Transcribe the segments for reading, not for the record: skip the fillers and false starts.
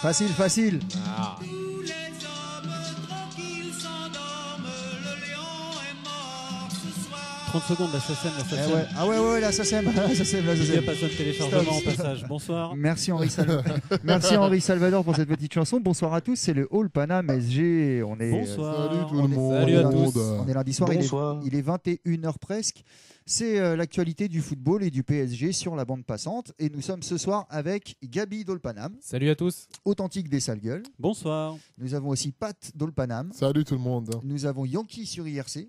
Facile, facile. Ah. 30 secondes, la SACEM, la SACEM. Ouais. Ah ouais, la SACEM. La SACEM, la Il n'y a SACEM. pas besoin de téléchargement Stop. au passage. Bonsoir. Merci Henri Salvador. Merci Henri Salvador pour cette petite chanson. Bonsoir à tous, c'est le Hall Paname SG. On est, Bonsoir. Salut tout le on est- monde. Salut à tous. on est lundi soir, Bonsoir. il est 21h presque. C'est l'actualité du football et du PSG sur la bande passante. Et nous sommes ce soir avec Gabi d'Olpanam, Salut à tous. authentique des sales gueules. Bonsoir. Nous avons aussi Pat d'Olpanam. Salut tout le monde. Nous avons Yankee sur IRC.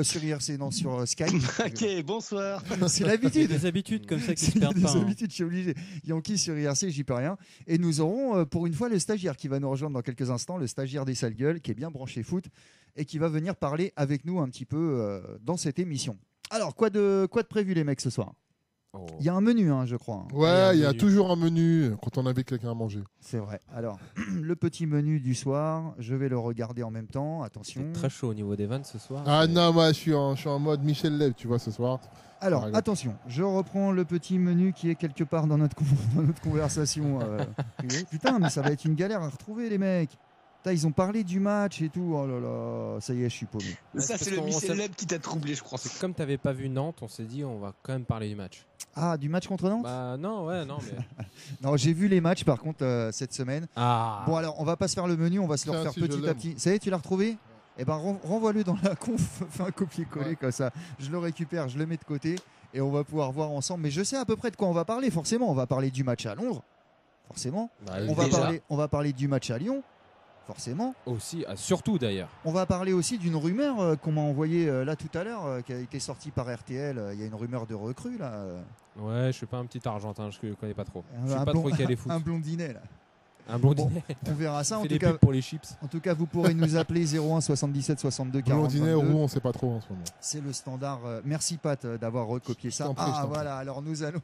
Sur IRC, non, sur Skype. Ok, bonsoir. C'est Il y a l'habitude. des habitudes comme ça qui C'est se perdent des pas. hein. habitudes, je suis obligé. Yankee sur IRC, j'y peux rien. Et nous aurons pour une fois le stagiaire qui va nous rejoindre dans quelques instants, le stagiaire des sales gueules, qui est bien branché foot et qui va venir parler avec nous un petit peu dans cette émission. Alors, quoi de prévu les mecs ce soir? Oh. Il y a un menu, hein, je crois. Ouais, il y a menu. toujours un menu quand on avait quelqu'un à manger. C'est vrai. Alors, le petit menu du soir, je vais le regarder en même temps. Attention. C'est très chaud au niveau des vannes ce soir. Ah non, moi je suis en mode Michel Leb, tu vois, ce soir. Alors, Par exemple. attention, je reprends le petit menu qui est quelque part dans notre, dans notre conversation privée. Putain, mais ça va être une galère à retrouver, les mecs. Putain, ils ont parlé du match et tout. Oh là là, ça y est, je suis paumé. Ça, c'est le Michel Leb qui t'a troublé, je crois. C'est comme t'avais pas vu Nantes, on s'est dit on va quand même parler du match. Ah, du match contre Nantes? Bah non, ouais, non, mais. Non, j'ai vu les matchs par contre cette semaine. Ah. Bon, alors, on va pas se faire le menu, on va se le Tiens, refaire si, je petit à l'aime. petit. Ça y est, tu l'as retrouvé? Eh ben, renvoie-le dans la conf, fais un copier-coller Ouais. comme ça. Je le récupère, je le mets de côté et on va pouvoir voir ensemble. Mais je sais à peu près de quoi on va parler, forcément. On va parler du match à Londres, forcément. Bah, déjà. On va parler du match à Lyon, forcément. Aussi, surtout d'ailleurs. On va parler aussi d'une rumeur qu'on m'a envoyée là tout à l'heure, qui a été sortie par RTL. Il y a une rumeur de recrue là. Ouais, je suis pas un petit Argentin, je connais pas trop. Je suis Un pas blond- trop calé foot. Un blondinet là. Un blondinet. On verra ça. On En fait tout des cas, pubs pour les chips. vous pourrez nous appeler 01 77 62 40 Blondinet ou 22. roux, on sait pas trop en ce moment. C'est le standard. Merci Pat d'avoir recopié ça. Je t'en prie, je Ah t'en prie. voilà, alors nous allons.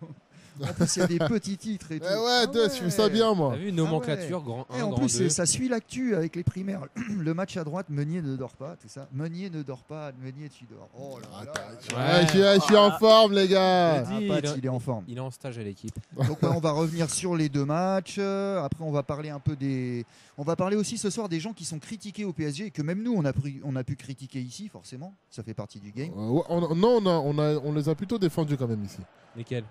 En plus, il y a des petits titres et tout. Eh ouais, Ah Deux, je fais ça bien moi. T'as vu une nomenclature, grand Et 1, en grand plus, 2. ça suit l'actu avec les primaires. Le match à droite, Meunier ne dort pas, tout ça. Meunier ne dort pas, Meunier tu dors. Oh là là. Ouais. Je suis en forme, les gars. Ah, Dit, Pat, il- il est en forme. Il est en stage à l'équipe. Donc on va revenir sur les deux matchs. Après, on va parler un peu des. On va parler aussi ce soir des gens qui sont critiqués au PSG et que même nous, on a pu critiquer ici, forcément. Ça fait partie du game. Ouais, non, on les a plutôt défendus quand même ici. Lesquels?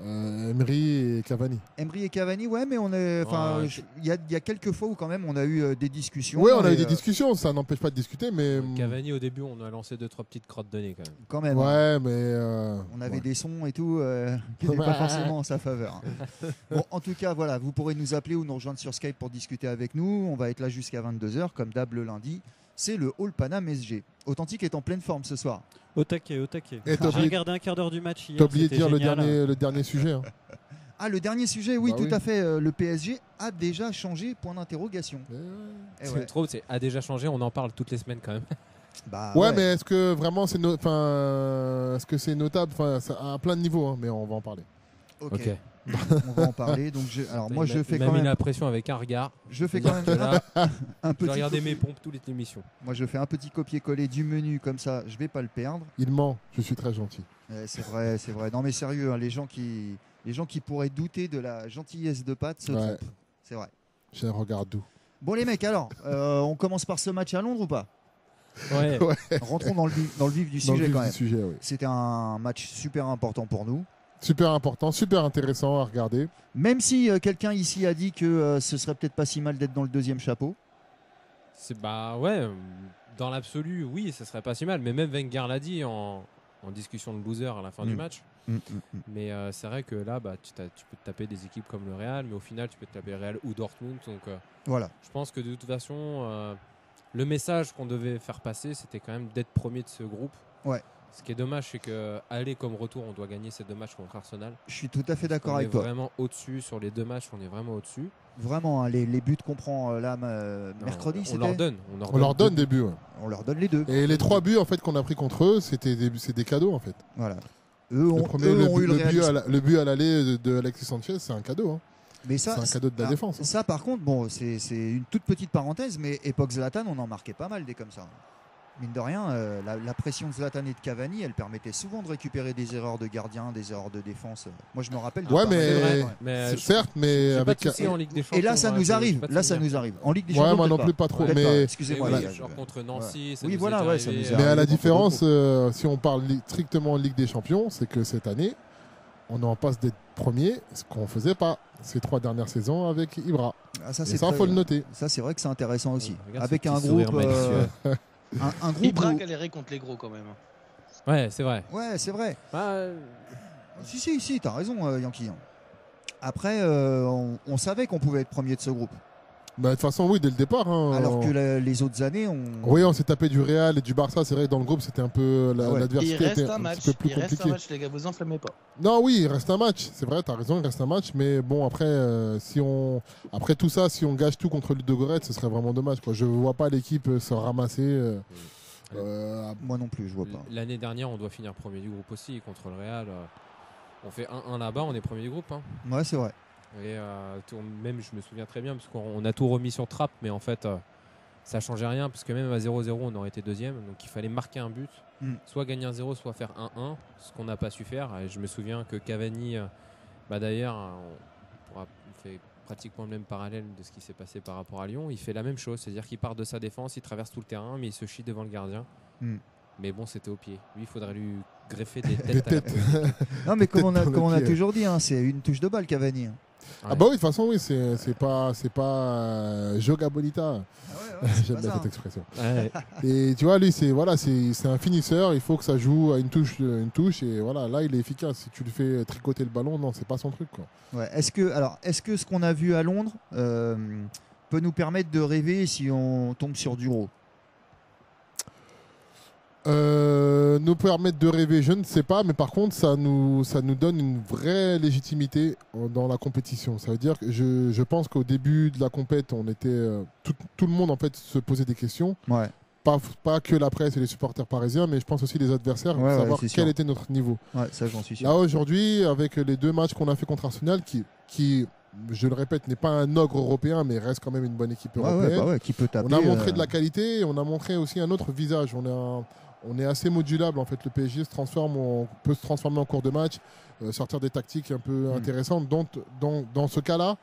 Emery et Cavani. Emery et Cavani, ouais, mais on est. Enfin, Ouais. il y a quelques fois où quand même on a eu des discussions. Ouais, on a et, eu des discussions, ça n'empêche pas de discuter, mais. Cavani, au début, on a lancé 2-3 petites crottes de nez quand même. Quand même. hein. Ouais, mais. On avait ouais. des sons et tout qui n'étaient pas forcément en sa faveur. Bon, en tout cas, voilà, vous pourrez nous appeler ou nous rejoindre sur Skype pour discuter avec nous. On va être là jusqu'à 22h, comme d'hab le lundi. C'est le Hall Paname SG. Authentique est en pleine forme ce soir. Au taquet, au taquet. Et t'as J'ai oublié- regardé un quart d'heure du match hier. T'as oublié de c'était dire génial. le dernier sujet. Hein. Ah, le dernier sujet, oui, Bah tout oui. à fait. Le PSG a déjà changé, point d'interrogation. Eh C'est ouais. trop, c'est a déjà changé, on en parle toutes les semaines quand même. Bah, Ouais, mais est-ce que vraiment c'est est-ce que c'est notable, à plein de niveaux, hein, mais on va en parler. Ok. On va en parler. Donc, alors moi, je fais il m'a quand mis même. la pression avec un regard. Je fais quand même Là, un je petit. regardais mes pompes toutes les émissions. Moi, je fais un petit copier-coller du menu comme ça. Je vais pas le perdre. Il ment, je suis très gentil. C'est vrai, c'est vrai. Non, mais sérieux, hein, les gens qui pourraient douter de la gentillesse de Pat se Ouais. trompent. C'est vrai. J'ai un regard doux. Bon, les mecs, alors, on commence par ce match à Londres ou pas? Ouais. Rentrons dans le vif du Dans le sujet vif quand du même. sujet, oui. C'était un match super important pour nous. Super important, super intéressant à regarder. Même si quelqu'un ici a dit que ce serait peut-être pas si mal d'être dans le deuxième chapeau. Bah ouais, dans l'absolu, oui, ça serait pas si mal. Mais même Wenger l'a dit en discussion de loser à la fin du match. Mais c'est vrai que là, bah, tu peux te taper des équipes comme le Real, mais au final, tu peux te taper le Real ou Dortmund. Donc, Voilà. je pense que de toute façon, le message qu'on devait faire passer, c'était quand même d'être premier de ce groupe. Ouais. Ce qui est dommage, c'est que aller comme retour, on doit gagner ces deux matchs contre Arsenal. Je suis tout à fait d'accord On est avec toi. vraiment au-dessus sur les deux matchs, on est vraiment au-dessus. Vraiment, hein, les buts qu'on prend là mercredi, On leur donne. On leur donne des buts. Ouais. On leur donne les deux. Et les 3 buts en fait qu'on a pris contre eux, c'est des cadeaux en fait. Voilà. Eux ont, Le premier, eux le, ont but- eu le le but réalisme. le but à l'aller de Alexis Sanchez, c'est un cadeau. Hein. Mais ça, C'est un cadeau de la défense, hein. Ça, par contre, bon, c'est une toute petite parenthèse, mais époque Zlatan, on en marquait pas mal des comme ça. mine de rien, la pression de Zlatan et de Cavani, elle permettait souvent de récupérer des erreurs de gardien, des erreurs de défense. Moi, je me rappelle. De certes, mais avec en Ligue des Champions. Et là, ça nous arrive. En Ligue des Champions. Ouais, moi non plus pas trop. Mais excusez-moi. Genre contre Nancy. Oui, voilà, ouais, ça nous arrive. Mais à la différence, si on parle strictement en Ligue des Champions, c'est que cette année, on est en passe d'être premier, ce qu'on ne faisait pas ces 3 dernières saisons avec Ibra. Ah, ça, il faut le noter. Ça, c'est vrai que c'est intéressant aussi. Avec un groupe. Un groupe. Ibra galérait contre les gros quand même. Ouais, c'est vrai. Ouais, c'est vrai. Si, t'as raison, Yankee. Après, on savait qu'on pouvait être premier de ce groupe. Bah, de toute façon, oui, dès le départ. Alors que les autres années, Oui, on s'est tapé du Real et du Barça. C'est vrai que dans le groupe, c'était un peu l'adversité était un petit peu plus compliquée. Il reste un match, les gars, vous enflammez pas. Non, oui, il reste un match. C'est vrai, t'as raison, il reste un match. Mais bon, après, après tout ça, si on gâche tout contre Ludogorets, ce serait vraiment dommage, quoi. Je vois pas l'équipe se ramasser. Moi non plus, je vois pas. L'année dernière, on doit finir premier du groupe aussi contre le Real. On fait 1-1 là-bas, on est premier du groupe. Hein. Ouais, c'est vrai. Et même, je me souviens très bien, parce qu'on a tout remis sur trappe, mais en fait, ça changeait rien, parce que même à 0-0, on aurait été deuxième. Donc il fallait marquer un but, soit gagner 1-0, soit faire 1-1, ce qu'on n'a pas su faire. Et je me souviens que Cavani, d'ailleurs, on fait pratiquement le même parallèle de ce qui s'est passé par rapport à Lyon. Il fait la même chose, c'est-à-dire qu'il part de sa défense, il traverse tout le terrain, mais il se chie devant le gardien. Mais bon, c'était au pied. Lui, il faudrait lui greffer des têtes. Non, mais comme on a toujours dit, hein, c'est une touche de balle, Cavani. Ah bah oui, de toute façon, oui, c'est pas Joga Bonita. J'aime bien cette expression. Ouais. Et tu vois, lui, c'est un finisseur. Il faut que ça joue à une touche, et voilà. Là, il est efficace. Si tu lui fais tricoter le ballon, non, c'est pas son truc, quoi. Ouais. Est-ce que ce qu'on a vu à Londres peut nous permettre de rêver si on tombe sur du gros? Nous permettre de rêver, je ne sais pas, mais par contre, ça nous donne une vraie légitimité dans la compétition. Ça veut dire que je pense qu'au début de la compète, on était tout le monde en fait se posait des questions. Ouais. Pas que la presse et les supporters parisiens, mais je pense aussi les adversaires, pour savoir quel était notre niveau. Ouais, ça, j'en suis sûr. Là aujourd'hui, avec les 2 matchs qu'on a fait contre Arsenal, qui je le répète, n'est pas un ogre européen, mais reste quand même une bonne équipe européenne. Qui peut taper, on a montré de la qualité, et on a montré aussi un autre visage. On est assez modulable, en fait. Le PSG peut se transformer en cours de match, sortir des tactiques un peu intéressantes. Donc, dans ce cas-là,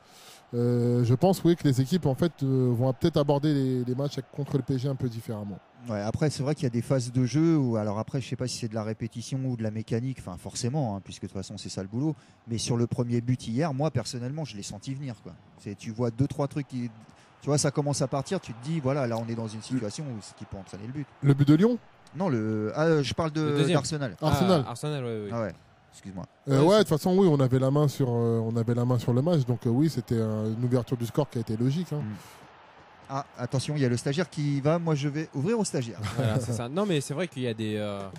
je pense que les équipes en fait, vont peut-être aborder les matchs contre le PSG un peu différemment. Ouais, après, c'est vrai qu'il y a des phases de jeu où, alors après, je sais pas si c'est de la répétition ou de la mécanique, enfin forcément, hein, puisque de toute façon c'est ça le boulot. Mais sur le premier but hier, moi personnellement, je l'ai senti venir, quoi. Tu vois 2-3 trucs qui, tu vois, ça commence à partir, tu te dis, voilà, là on est dans une situation où ce qui peut entraîner le but. Le but de Lyon ? Non, je parle d'Arsenal. Arsenal, oui. Ah ouais. Excuse-moi. De toute façon, oui, on avait la main sur le match, donc oui, c'était une ouverture du score qui a été logique. Hein. Ah, attention, il y a le stagiaire qui va. Moi, je vais ouvrir au stagiaire. Voilà, c'est ça. Non, mais c'est vrai qu'il y a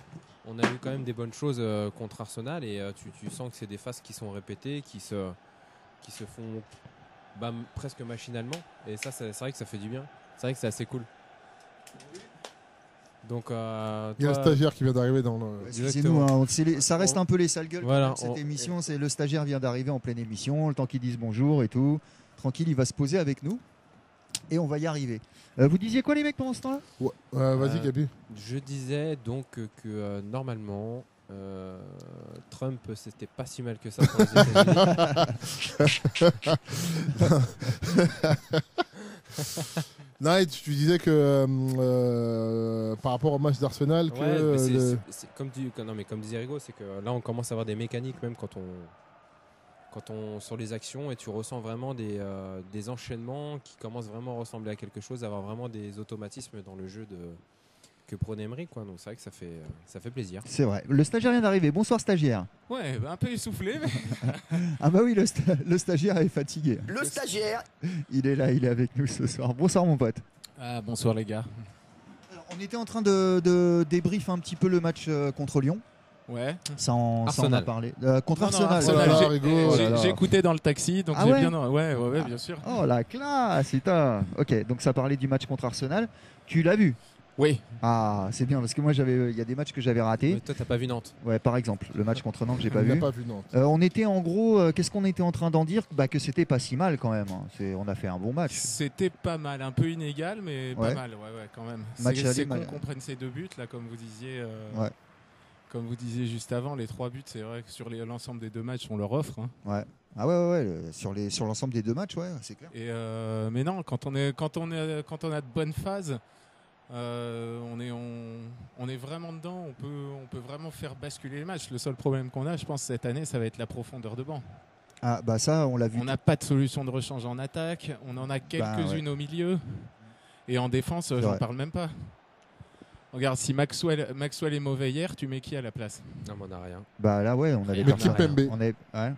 on a eu quand même des bonnes choses contre Arsenal, et tu sens que c'est des phases qui sont répétées, qui se font presque machinalement. Et ça, c'est vrai que ça fait du bien. C'est vrai que c'est assez cool. Donc, il y a le stagiaire qui vient d'arriver dans le. Excusez-nous, hein, ça reste un peu les sales gueules. Voilà, cette émission, c'est le stagiaire vient d'arriver en pleine émission, le temps qu'il dise bonjour et tout. Tranquille, il va se poser avec nous et on va y arriver. Vous disiez quoi, les mecs, pendant ce temps-là? Vas-y, Gabi. Je disais donc que normalement, Trump, c'était pas si mal que ça pour les États-Unis. Non, tu disais que par rapport au match d'Arsenal, comme disait Rigo, c'est que là on commence à avoir des mécaniques même quand on sur les actions, et tu ressens vraiment des enchaînements qui commencent vraiment à ressembler à quelque chose, avoir vraiment des automatismes dans le jeu que prône Emery, quoi. Donc c'est vrai que ça fait plaisir. C'est vrai. Le stagiaire vient d'arriver. Bonsoir, stagiaire. Ouais, un peu essoufflé. Mais... ah bah oui, le stagiaire est fatigué. Le stagiaire. Il est là, il est avec nous ce soir. Bonsoir, mon pote. Bonsoir, les gars. Alors, on était en train de débrief un petit peu le match contre Lyon. Ouais. Ça on a parlé. Contre Arsenal. J'ai écouté dans le taxi, donc j'ai bien. Ouais, bien sûr. Oh la classe, putain. Ok, donc ça parlait du match contre Arsenal. Tu l'as vu? Oui. Ah, c'est bien parce que moi il y a des matchs que j'avais ratés. Mais toi, t'as pas vu Nantes. Ouais, par exemple, le match contre Nantes, j'ai pas Il n'a vu. pas vu Nantes. On était en gros, qu'est-ce qu'on était en train d'en dire? Que c'était pas si mal quand même. Hein. On a fait un bon match. C'était pas mal, un peu inégal, mais Ouais. pas mal, ouais, quand même. Match aller, C'est con mal. qu'on prenne ces 2 buts, là, comme vous disiez. Ouais. Comme vous disiez juste avant, les 3 buts, c'est vrai que sur l'ensemble des 2 matchs, on leur offre. Hein. Ouais. Ah ouais, sur l'ensemble des 2 matchs, ouais, c'est clair. Et mais non, quand on a de bonnes phases, on est vraiment dedans. On peut vraiment faire basculer les matchs. Le seul problème qu'on a, je pense, cette année, ça va être la profondeur de banc. Ah bah ça, on l'a vu. On n'a pas de solution de rechange en attaque. On en a quelques-unes au milieu. Et en défense, j'en parle même pas. Regarde, si Maxwell est mauvais hier, tu mets qui à la place? Non, mais on n'a rien. Bah là, ouais, on avait Mais personne. Kimpembe. On est, ouais.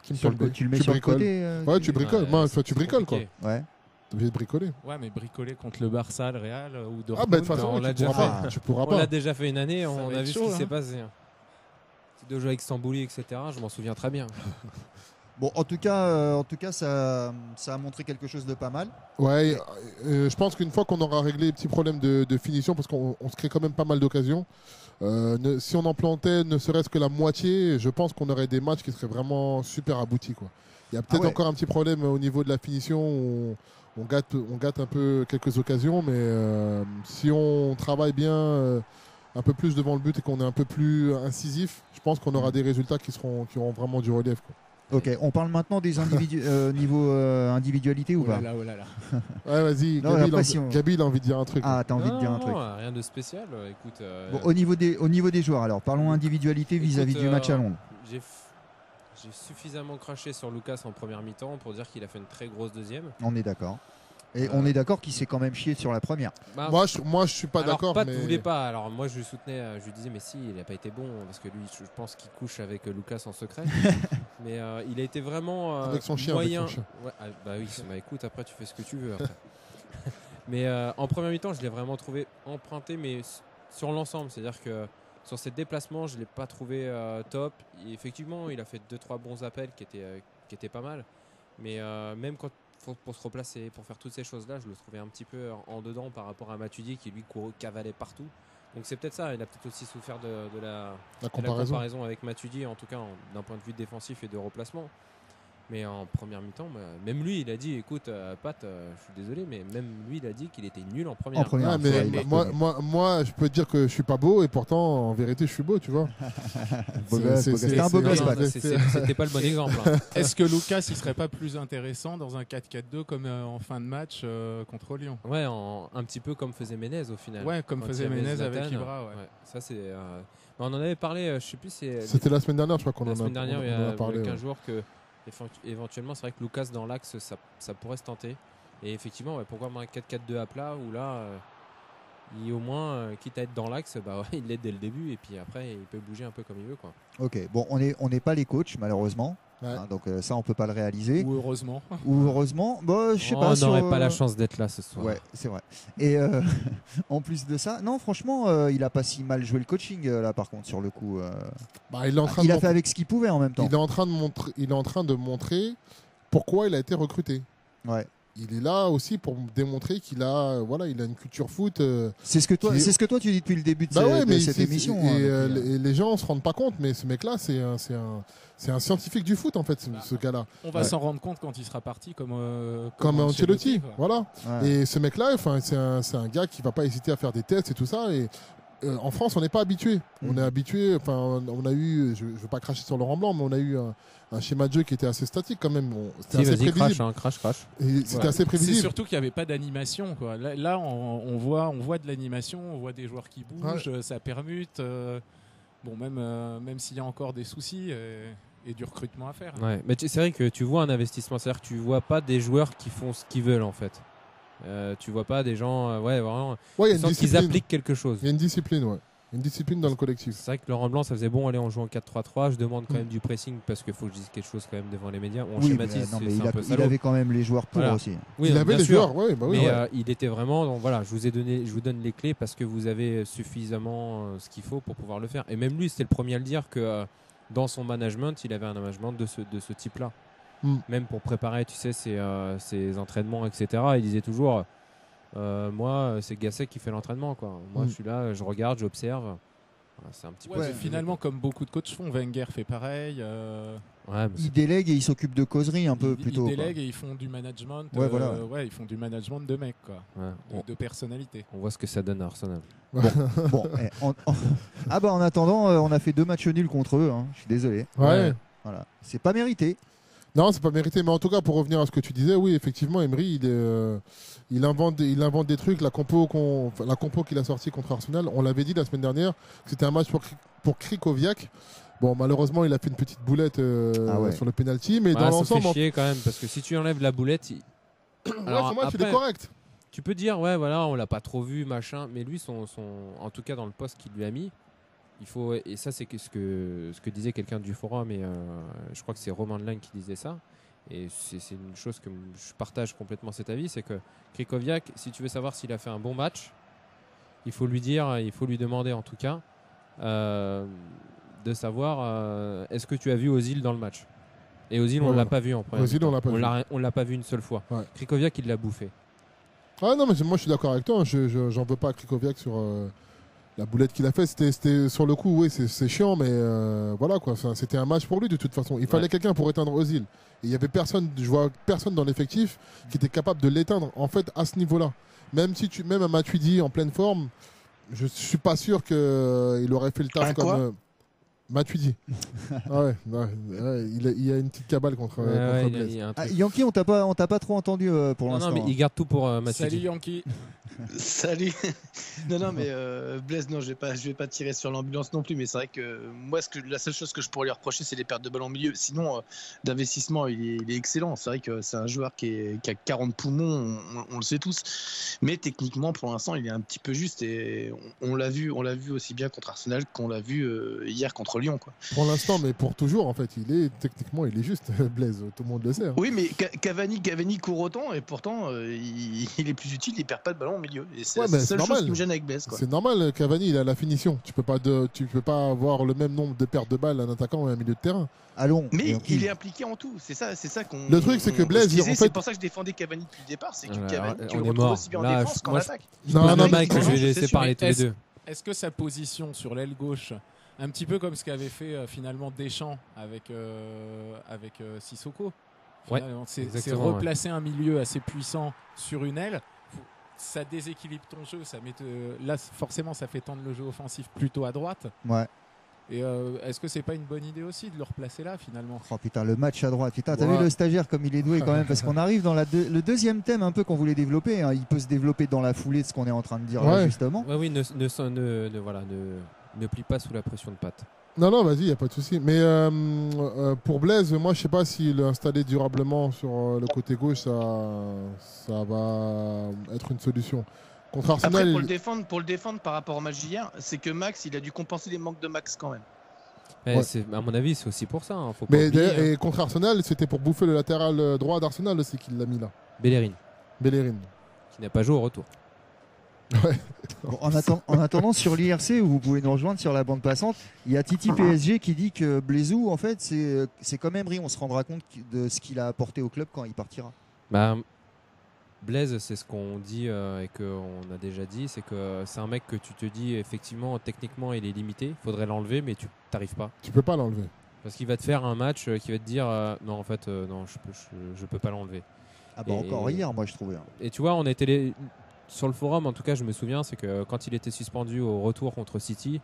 Kimpembe. Tu le mets Tu sur le bricoles. côté. Ouais, tu bricoles. Moi, c'est tu bricoles, quoi. compliqué. Ouais. T'es obligé de bricoler. Ouais, mais bricoler contre le Barça, le Real ou Dortmund. Ah, bah, de toute façon, on l'a tu déjà pourras fait. pas. Tu pourras On l'a pas. déjà fait une année, Ça on va a être vu chaud, ce qui hein. s'est passé. Ces 2 jeux avec Stambouli, etc. Je m'en souviens très bien. Bon, en tout cas, ça a montré quelque chose de pas mal. Ouais, je pense qu'une fois qu'on aura réglé les petits problèmes de finition, parce qu'on se crée quand même pas mal d'occasions, si on en plantait ne serait-ce que la moitié, je pense qu'on aurait des matchs qui seraient vraiment super aboutis, quoi. Il y a peut-être encore un petit problème au niveau de la finition, où on gâte un peu quelques occasions, mais si on travaille bien un peu plus devant le but et qu'on est un peu plus incisif, je pense qu'on aura des résultats qui auront vraiment du relief, quoi. Ok, on parle maintenant des niveau individualité ou Oh pas? là là, oh là là. Ouais, vas-y, Non, Gabi, après, si on- Gabi, il a envie de dire un truc. Ah, t'as envie de dire un truc. Non, rien de spécial. Écoute, Bon, au niveau des joueurs, alors parlons individualité vis-à-vis du match à Londres. J'ai suffisamment craché sur Lucas en première mi-temps pour dire qu'il a fait une très grosse deuxième. On est d'accord. Et on est d'accord qu'il s'est quand même chié sur la première. Bah, Moi, je suis pas alors, d'accord. Pat Mais... voulait pas. Alors moi, je lui soutenais, je lui disais, mais si, il n'a pas été bon parce que lui, je pense qu'il couche avec Lucas en secret. Mais il a été vraiment Avec son chien. moyen. Avec son chien. Ouais, bah oui, bah écoute, après tu fais ce que tu veux. Après. Mais en première mi-temps, je l'ai vraiment trouvé emprunté, mais sur l'ensemble, c'est-à-dire que sur ses déplacements, je l'ai pas trouvé top. Et effectivement, il a fait 2-3 bons appels qui étaient pas mal. Mais même quand pour se replacer, pour faire toutes ces choses-là, je le trouvais un petit peu en dedans par rapport à Matuidi qui lui cavalait partout. Donc c'est peut-être ça, il a peut-être aussi souffert de la comparaison avec Matuidi, en tout cas d'un point de vue défensif et de replacement. Mais en première mi-temps, même lui, il a dit, écoute, Pat, je suis désolé, mais même lui, il a dit qu'il était nul en première. Ah, mais moi, je peux te dire que je suis pas beau et pourtant, en vérité, je suis beau, tu vois. C'était un beau gosse, Pat. C'était pas le bon exemple. Hein. Est-ce que Lucas, il serait pas plus intéressant dans un 4-4-2 comme en fin de match contre Lyon? Ouais, un petit peu comme faisait Menez au final. Ouais, comme faisait Menez avec Ibra. Ouais. Ça, c'est. On en avait parlé, je sais plus. C'était la semaine dernière, je crois qu'on en a parlé. La semaine dernière, il y a 15 jours que. Éventuellement, c'est vrai que Lucas dans l'axe, ça pourrait se tenter. Et effectivement, pourquoi un 4-4-2 à plat où là, au moins, quitte à être dans l'axe, il l'aide dès le début et puis après, il peut bouger un peu comme il veut, quoi. Ok, bon, on n'est pas les coachs, malheureusement. Ouais. Hein, donc ça, on peut pas le réaliser. Ou heureusement. Ou heureusement. Bon, je sais pas. On n'aurait pas la chance d'être là ce soir. Ouais, c'est vrai. Et en plus de ça, non, franchement, il a pas si mal joué le coaching là, par contre, sur le coup. Il a fait avec ce qu'il pouvait en même temps. Il est en train de montrer pourquoi il a été recruté. Ouais. Il est là aussi pour démontrer qu'il a, il a une culture foot. C'est ce que toi tu dis depuis le début de cette émission. Et les gens se rendent pas compte, mais ce mec-là, c'est un scientifique du foot en fait, ce gars-là. On va s'en rendre compte quand il sera parti, comme Ancelotti, voilà. Ouais. Et ce mec-là, c'est un gars qui va pas hésiter à faire des tests et tout ça. Et en France, on n'est pas habitué. On est habitué. Enfin, on a eu, je veux pas cracher sur Laurent Blanc, mais on a eu un schéma de jeu qui était assez statique quand même. C'était assez prévisible. Crash. Et c'était assez prévisible. C'est surtout qu'il n'y avait pas d'animation, quoi. Là, on voit de l'animation, on voit des joueurs qui bougent, ça permute. Bon, même s'il y a encore des soucis et du recrutement à faire. Ouais, mais c'est vrai que tu vois un investissement, c'est-à-dire que tu vois pas des joueurs qui font ce qu'ils veulent en fait. Tu vois pas des gens, vraiment. Ouais, il y a une discipline. Qu'ils appliquent quelque chose. Il y a une discipline, ouais. Une discipline dans le collectif. C'est vrai que Laurent Blanc, ça faisait bon, allez, on joue en 4-3-3. Je demande quand même du pressing parce qu'il faut que je dise quelque chose quand même devant les médias. On schématise, il avait quand même les joueurs pour aussi. Oui, il avait les joueurs, oui. Mais il était vraiment. Donc, voilà, je vous donne les clés parce que vous avez suffisamment ce qu'il faut pour pouvoir le faire. Et même lui, c'était le premier à le dire que dans son management, il avait un management de ce type-là. Même pour préparer, tu sais, ses entraînements, etc. Il disait toujours. Moi, c'est Gasset qui fait l'entraînement, quoi. Moi, je suis là, je regarde, j'observe. Voilà, c'est un petit peu. mais finalement, comme beaucoup de coachs font, Wenger fait pareil. Ils délèguent et ils s'occupent de causerie un peu plutôt. Ils délèguent et ils font du management. Ils font du management de mecs, quoi. De personnalité. On voit ce que ça donne à Arsenal. En attendant, on a fait 2 matchs nuls contre eux. Hein. Je suis désolé. Ouais. Voilà. C'est pas mérité. Non, c'est pas mérité. Mais en tout cas, pour revenir à ce que tu disais, oui, effectivement, Emery, il invente des trucs. La compo qu'il a sortie contre Arsenal, on l'avait dit la semaine dernière, que c'était un match pour Krychowiak. Bon, malheureusement, il a fait une petite boulette sur le penalty, mais dans l'ensemble, ça fait chier quand même, parce que si tu enlèves la boulette, alors, ce match, il est correct. Tu peux dire, on l'a pas trop vu, machin, mais lui, en tout cas dans le poste qu'il lui a mis, il faut, et ça c'est ce que disait quelqu'un du forum, et je crois que c'est Romain Delangue qui disait ça, et c'est une chose que je partage complètement cet avis, c'est que Krychowiak, si tu veux savoir s'il a fait un bon match, il faut lui demander en tout cas de savoir est-ce que tu as vu Ozil dans le match. Et Ozil, on l'a pas vu en première. Ozil, on l'a pas vu une seule fois. Ouais. Krychowiak, il l'a bouffé. Ah non, mais moi je suis d'accord avec toi. J'en veux pas à Krychowiak sur la boulette qu'il a fait. C'était sur le coup, oui, c'est chiant, mais voilà quoi. Enfin, c'était un match pour lui de toute façon. Il fallait quelqu'un pour éteindre Ozil. Et il y avait personne. Je vois personne dans l'effectif qui était capable de l'éteindre. En fait, à ce niveau-là, même un Matuidi en pleine forme, je suis pas sûr qu'il aurait fait le taf comme. Matuidi. Il y a une petite cabale contre Blaise. Yankee, on t'a pas trop entendu pour l'instant. Non, mais il garde tout pour Matuidi. Salut Yankee. Salut. non, mais Blaise, non, je vais pas tirer sur l'ambulance non plus, mais c'est vrai que moi, la seule chose que je pourrais lui reprocher, c'est les pertes de balles en milieu. Sinon, d'investissement, il est excellent. C'est vrai que c'est un joueur qui a 40 poumons, on le sait tous. Mais techniquement, pour l'instant, il est un petit peu juste et on l'a vu aussi bien contre Arsenal qu'on l'a vu hier contre Lyon, quoi. Pour l'instant, mais pour toujours, en fait, techniquement, il est juste, Blaise. Tout le monde le sait. Hein. Oui, mais Cavani court autant et pourtant, il est plus utile. Il perd pas de ballon au milieu. Et c'est la seule chose qui me gêne avec Blaise, quoi. C'est normal, Cavani, il a la finition. Tu peux pas avoir le même nombre de pertes de balles à un attaquant et un milieu de terrain. Allons. Mais il est impliqué en tout. C'est ça qu'on. Le truc, c'est que Blaise, c'est pour ça que je défendais Cavani depuis le départ. C'est que Cavani, tu le retrouves aussi bien en défense qu'en attaque. Non, Mike, je vais laisser parler tous les deux. Est-ce que sa position sur l'aile gauche, un petit peu comme ce qu'avait fait finalement Deschamps avec Sissoko, c'est replacer un milieu assez puissant sur une aile. Ça déséquilibre ton jeu, là forcément ça fait tendre le jeu offensif plutôt à droite. Ouais. Et est-ce que c'est pas une bonne idée aussi de le replacer là finalement? Oh putain, le match à droite. Putain, t'as vu le stagiaire comme il est doué quand même, parce qu'on arrive dans le deuxième thème un peu qu'on voulait développer. Hein. Il peut se développer dans la foulée de ce qu'on est en train de dire là, justement. Oui, ne plie pas sous la pression de Pat. Non, vas-y, il n'y a pas de souci. Mais pour Blaise, moi, je sais pas s'il est installé durablement sur le côté gauche, ça va être une solution. Contre Arsenal, après, pour le défendre par rapport au match d'hier, c'est que Max, il a dû compenser les manques de Max quand même. À mon avis, c'est aussi pour ça. Hein. Faut pas mais oublier, et contre Arsenal, c'était pour bouffer le latéral droit d'Arsenal aussi qu'il l'a mis là. Bellerin. Qui n'a pas joué au retour. Ouais. Bon, en attendant, sur l'IRC, où vous pouvez nous rejoindre sur la bande passante, il y a Titi PSG qui dit que Blaisou, en fait, c'est comme Emery. On se rendra compte de ce qu'il a apporté au club quand il partira. Blaise, c'est ce qu'on dit et qu'on a déjà dit, c'est que c'est un mec que tu te dis effectivement techniquement il est limité, il faudrait l'enlever mais tu t'arrives pas. Tu peux pas l'enlever. Parce qu'il va te faire un match qui va te dire non en fait non je peux pas l'enlever. Ah bah encore hier moi je trouvais. Et tu vois on était sur le forum en tout cas je me souviens c'est que quand il était suspendu au retour contre City,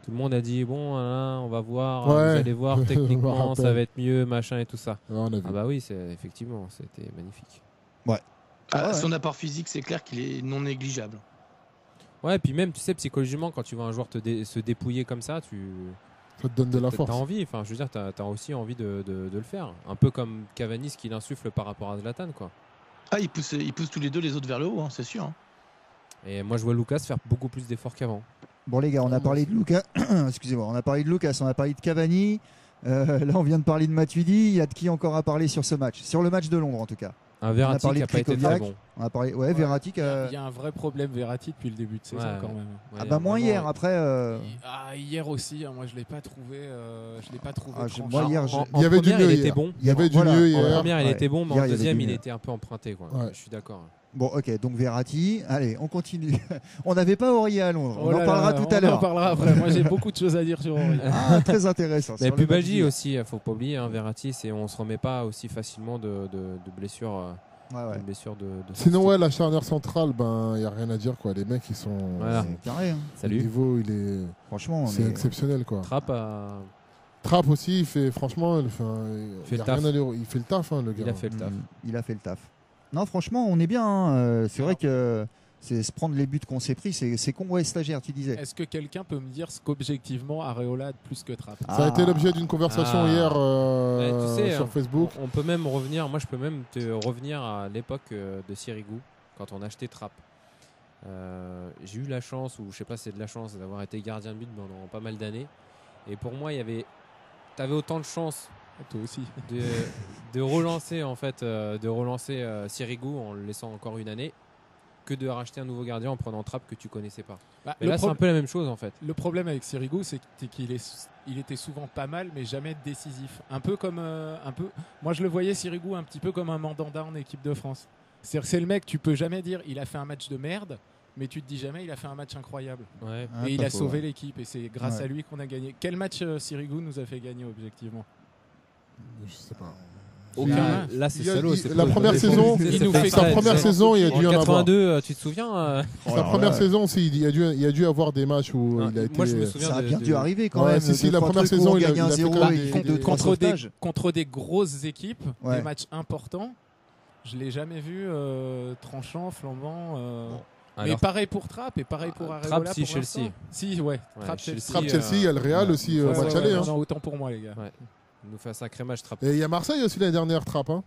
tout le monde a dit bon on va voir, vous allez voir techniquement ça va être mieux machin et tout ça. Ouais, ah bah oui effectivement c'était magnifique. Ouais. Son apport physique, c'est clair qu'il est non négligeable. Ouais, puis même, tu sais, psychologiquement, quand tu vois un joueur se dépouiller comme ça, ça te donne de la force. T'as envie, enfin, je veux dire, t'as aussi envie de le faire. Un peu comme Cavani, ce qu'il insuffle par rapport à Zlatan, quoi. Ah, il pousse tous les deux les autres vers le haut, hein, c'est sûr. Hein. Et moi, je vois Lucas faire beaucoup plus d'efforts qu'avant. Bon, les gars, on a parlé de Lucas. Excusez-moi, on a parlé de Lucas, on a parlé de Cavani. Là, on vient de parler de Matuidi. Il y a de qui encore à parler sur ce match? Sur le match de Londres, en tout cas. Un Verratti qui n'a pas été très bon. On a parlé, Verratti. Il y a un vrai problème Verratti depuis le début de saison quand même. Ah bah moins hier après. Hier aussi, moi je l'ai pas trouvé. Moi hier, il y avait du mieux. Il était bon. Il y avait du mieux hier. En première, il était bon, mais en deuxième, il était un peu emprunté. Quoi. Ouais. Je suis d'accord. Bon, ok, donc Verratti. Allez, on continue. On n'avait pas Aurier à Londres. Oh On en là parlera là, tout à On en l'heure. parlera après. Moi, j'ai beaucoup de choses à dire sur Aurier. Ah, très intéressant. Mais Sur le Pubalgi match aussi, faut pas oublier, hein, Verratti, on se remet pas aussi facilement de blessures. d'hier. Ouais, ouais. De blessures de Sinon, ouais, la charnière centrale, il n'y a rien à dire. Quoi. Les mecs, ils sont. Voilà. C'est carré. Hein. Le Salut. niveau, il est. Franchement, C'est exceptionnel. Quoi. Trapp a... Trapp aussi, il fait franchement. Il fait y a le taf. rien à dire. Il fait le taf, hein, le gars. Il a fait le taf. Il a fait le taf. Non, franchement, on est bien. Hein. C'est vrai que c'est se prendre les buts qu'on s'est pris, c'est con. Ouais, stagiaire, tu disais. Est-ce que quelqu'un peut me dire ce qu'objectivement Areola a de plus que Trapp? Ça a été l'objet d'une conversation hier Tu sais, sur Facebook. On peut même revenir, moi je peux même te revenir à l'époque de Sirigu, quand on achetait Trapp. J'ai eu la chance, ou je sais pas si c'est de la chance, d'avoir été gardien de but pendant pas mal d'années. Et pour moi, t'avais autant de chance Toi aussi. de relancer en fait, Sirigu en le laissant encore une année, que de racheter un nouveau gardien en prenant Trapp que tu connaissais pas. Bah, Mais là, c'est un peu la même chose en fait. Le problème avec Sirigu, c'est qu'il était souvent pas mal, mais jamais décisif. Un peu comme moi, je le voyais Sirigu un petit peu comme un mandanda en équipe de France. C'est le mec, tu peux jamais dire il a fait un match de merde, mais tu te dis jamais il a fait un match incroyable. Ouais. Ah, et il pas a faux, sauvé ouais. l'équipe, et c'est grâce Ouais. à lui qu'on a gagné. Quel match Sirigu nous a fait gagner objectivement? Je sais pas. Aucun. Là, c'est Il y a- salaud. il- c'est la pas- première c'est saison, pas- il c'est nous pas fait exprès, sa première c'est- saison, il y a En dû en avoir. 82, tu te souviens Sa première saison, il y a dû avoir des matchs où Ah, il a été. moi, je me souviens Ça a de- bien de- dû arriver quand Ouais, même. si, deux, la trois première trucs où saison, on il a gagne fait 1-0 quand même et des- deux, trois sauvetages. contre des grosses équipes, Ouais. des matchs importants. Je l'ai jamais vu tranchant, flambant. Mais Alors, pareil pour Trapp et pareil pour Areola. Trapp, si, pour l'instant. Chelsea. Si, ouais. Ouais, Trapp, Chelsea, Chelsea. Trapp Chelsea, il y a le Real aussi ouais, match ouais, aller. ouais, hein. Non, autant pour moi, les gars. Ouais. Il nous fait un sacré match Trapp. Et il y a Marseille aussi l'année dernière, Trapp, hein,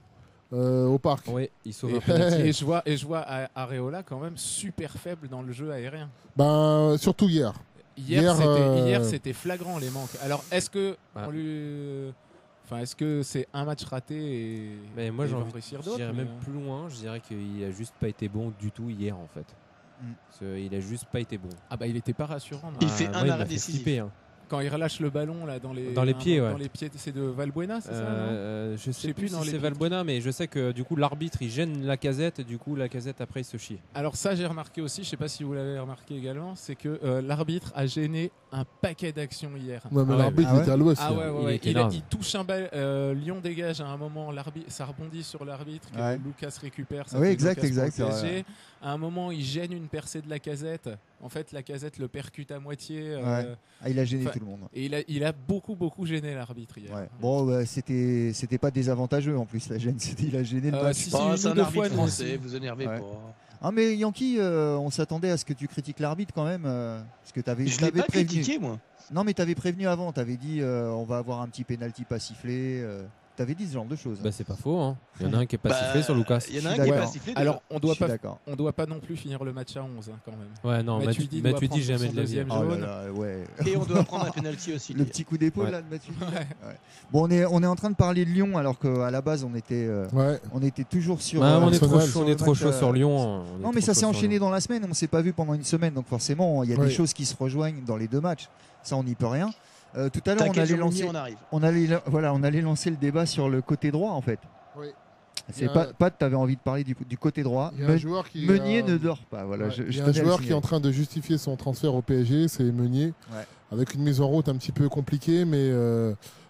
au parc. Oui, il sauve Et, un penalty. et je vois Areola quand même super faible dans le jeu aérien. Surtout hier. Hier, c'était flagrant les manques. Alors, est-ce que Ouais. on lui... Enfin, est-ce que c'est un match raté et Mais moi, et j'ai il va envie en réussir Je d'autres, dirais mais, même plus loin, je dirais qu'il a juste pas été bon du tout hier en fait. Il a juste pas été bon. Ah bah il était pas rassurant. non. Il fait un il arrêt m'a fait décisif. flipper, hein. Quand il relâche le ballon là dans les pieds, ouais. dans les pieds, c'est de Valbuena, c'est ça non Je sais sais plus plus dans si les c'est buts. Valbuena, mais je sais que du coup l'arbitre il gêne la Casette, du coup la Casette après il se chie. Alors ça j'ai remarqué aussi, je sais pas si vous l'avez remarqué également, c'est que l'arbitre a gêné un paquet d'actions hier. Ouais, mais Ah ouais. l'arbitre Ah ouais était à l'ouest. Ah ouais, hier. ouais, Il ouais. était Il énorme. touche un bal, Lyon dégage à un moment, l'arbitre, ça rebondit sur l'arbitre, que Ouais. Lucas récupère. Ça Oui, fait exact, Lucas pour le exact, c'est vrai. PSG. À un moment, il gêne une percée de la Casette. En fait, la Casette le percute à moitié. Ouais. Ah, il a gêné Enfin, tout le monde. Et il a beaucoup gêné l'arbitre hier. Ouais. Bon, ouais, c'était pas désavantageux en plus la gêne. Il a gêné le match. Si, Bah, une c'est ou un deux arbitre fois, nous français, aussi. vous énervez Ouais. pas. Ah mais Yankee, on s'attendait à ce que tu critiques l'arbitre quand même, parce que t'avais Je l'ai pas prévenu. critiqué, moi. Non mais t'avais prévenu avant, t'avais dit on va avoir un petit penalty pas sifflé. T'avais dit ce genre de choses. Bah c'est pas faux, hein. Il y en a un qui est pas Bah, sifflé sur Lucas. Il y en a Je un suis qui est pas d'accord. sifflé. déjà. Alors, on Je doit suis pas, d'accord. on doit pas non plus finir le match à 11 quand même. Ouais, non, Matuidi doit Matuidi prendre jamais son de la vie. deuxième Oh là jaune. là, ouais. Et on doit prendre un penalty aussi. Le petit coup d'épaule Ouais. là de Matuidi. Ouais. Ouais. Bon, on est en train de parler de Lyon alors qu'à la base on était toujours sur. Ouais, on est trop Arsenal, chaud, on est trop chaud sur Lyon. on est Non mais trop ça chaud s'est sur enchaîné Lyon. dans la semaine, on s'est pas vu pendant une semaine, donc forcément il y a Oui. des choses qui se rejoignent dans les deux matchs. Ça on n'y peut rien. Tout à l'heure on T'inquiète, allait Jomini, lancer, on arrive. on allait lancer le débat sur le côté droit en fait. Oui. C'est Il y a- Pat, t'avais envie de parler du côté droit. Il y a un joueur qui Meunier ne dort pas. Voilà, Ouais. je Il y a un tenais à le joueur qui est signaler. en train de justifier son transfert au PSG, c'est Meunier, Ouais. avec une mise en route un petit peu compliquée, mais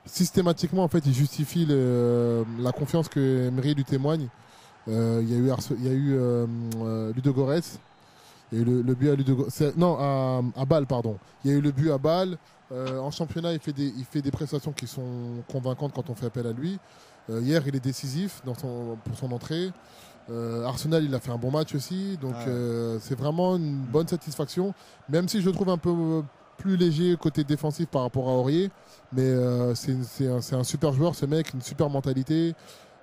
systématiquement en fait il justifie la confiance que Emery lui témoigne. Il y a eu Ludogorets et le but à Ludogorets. Non, à Bâle, pardon. Il y a eu le but à Bâle. En championnat, il fait des prestations qui sont convaincantes quand on fait appel à lui. Hier, il est décisif pour son entrée. Arsenal, il a fait un bon match aussi. Donc, c'est vraiment une bonne satisfaction. Même si je le trouve un peu plus léger côté défensif par rapport à Aurier. Mais c'est un super joueur, ce mec, une super mentalité.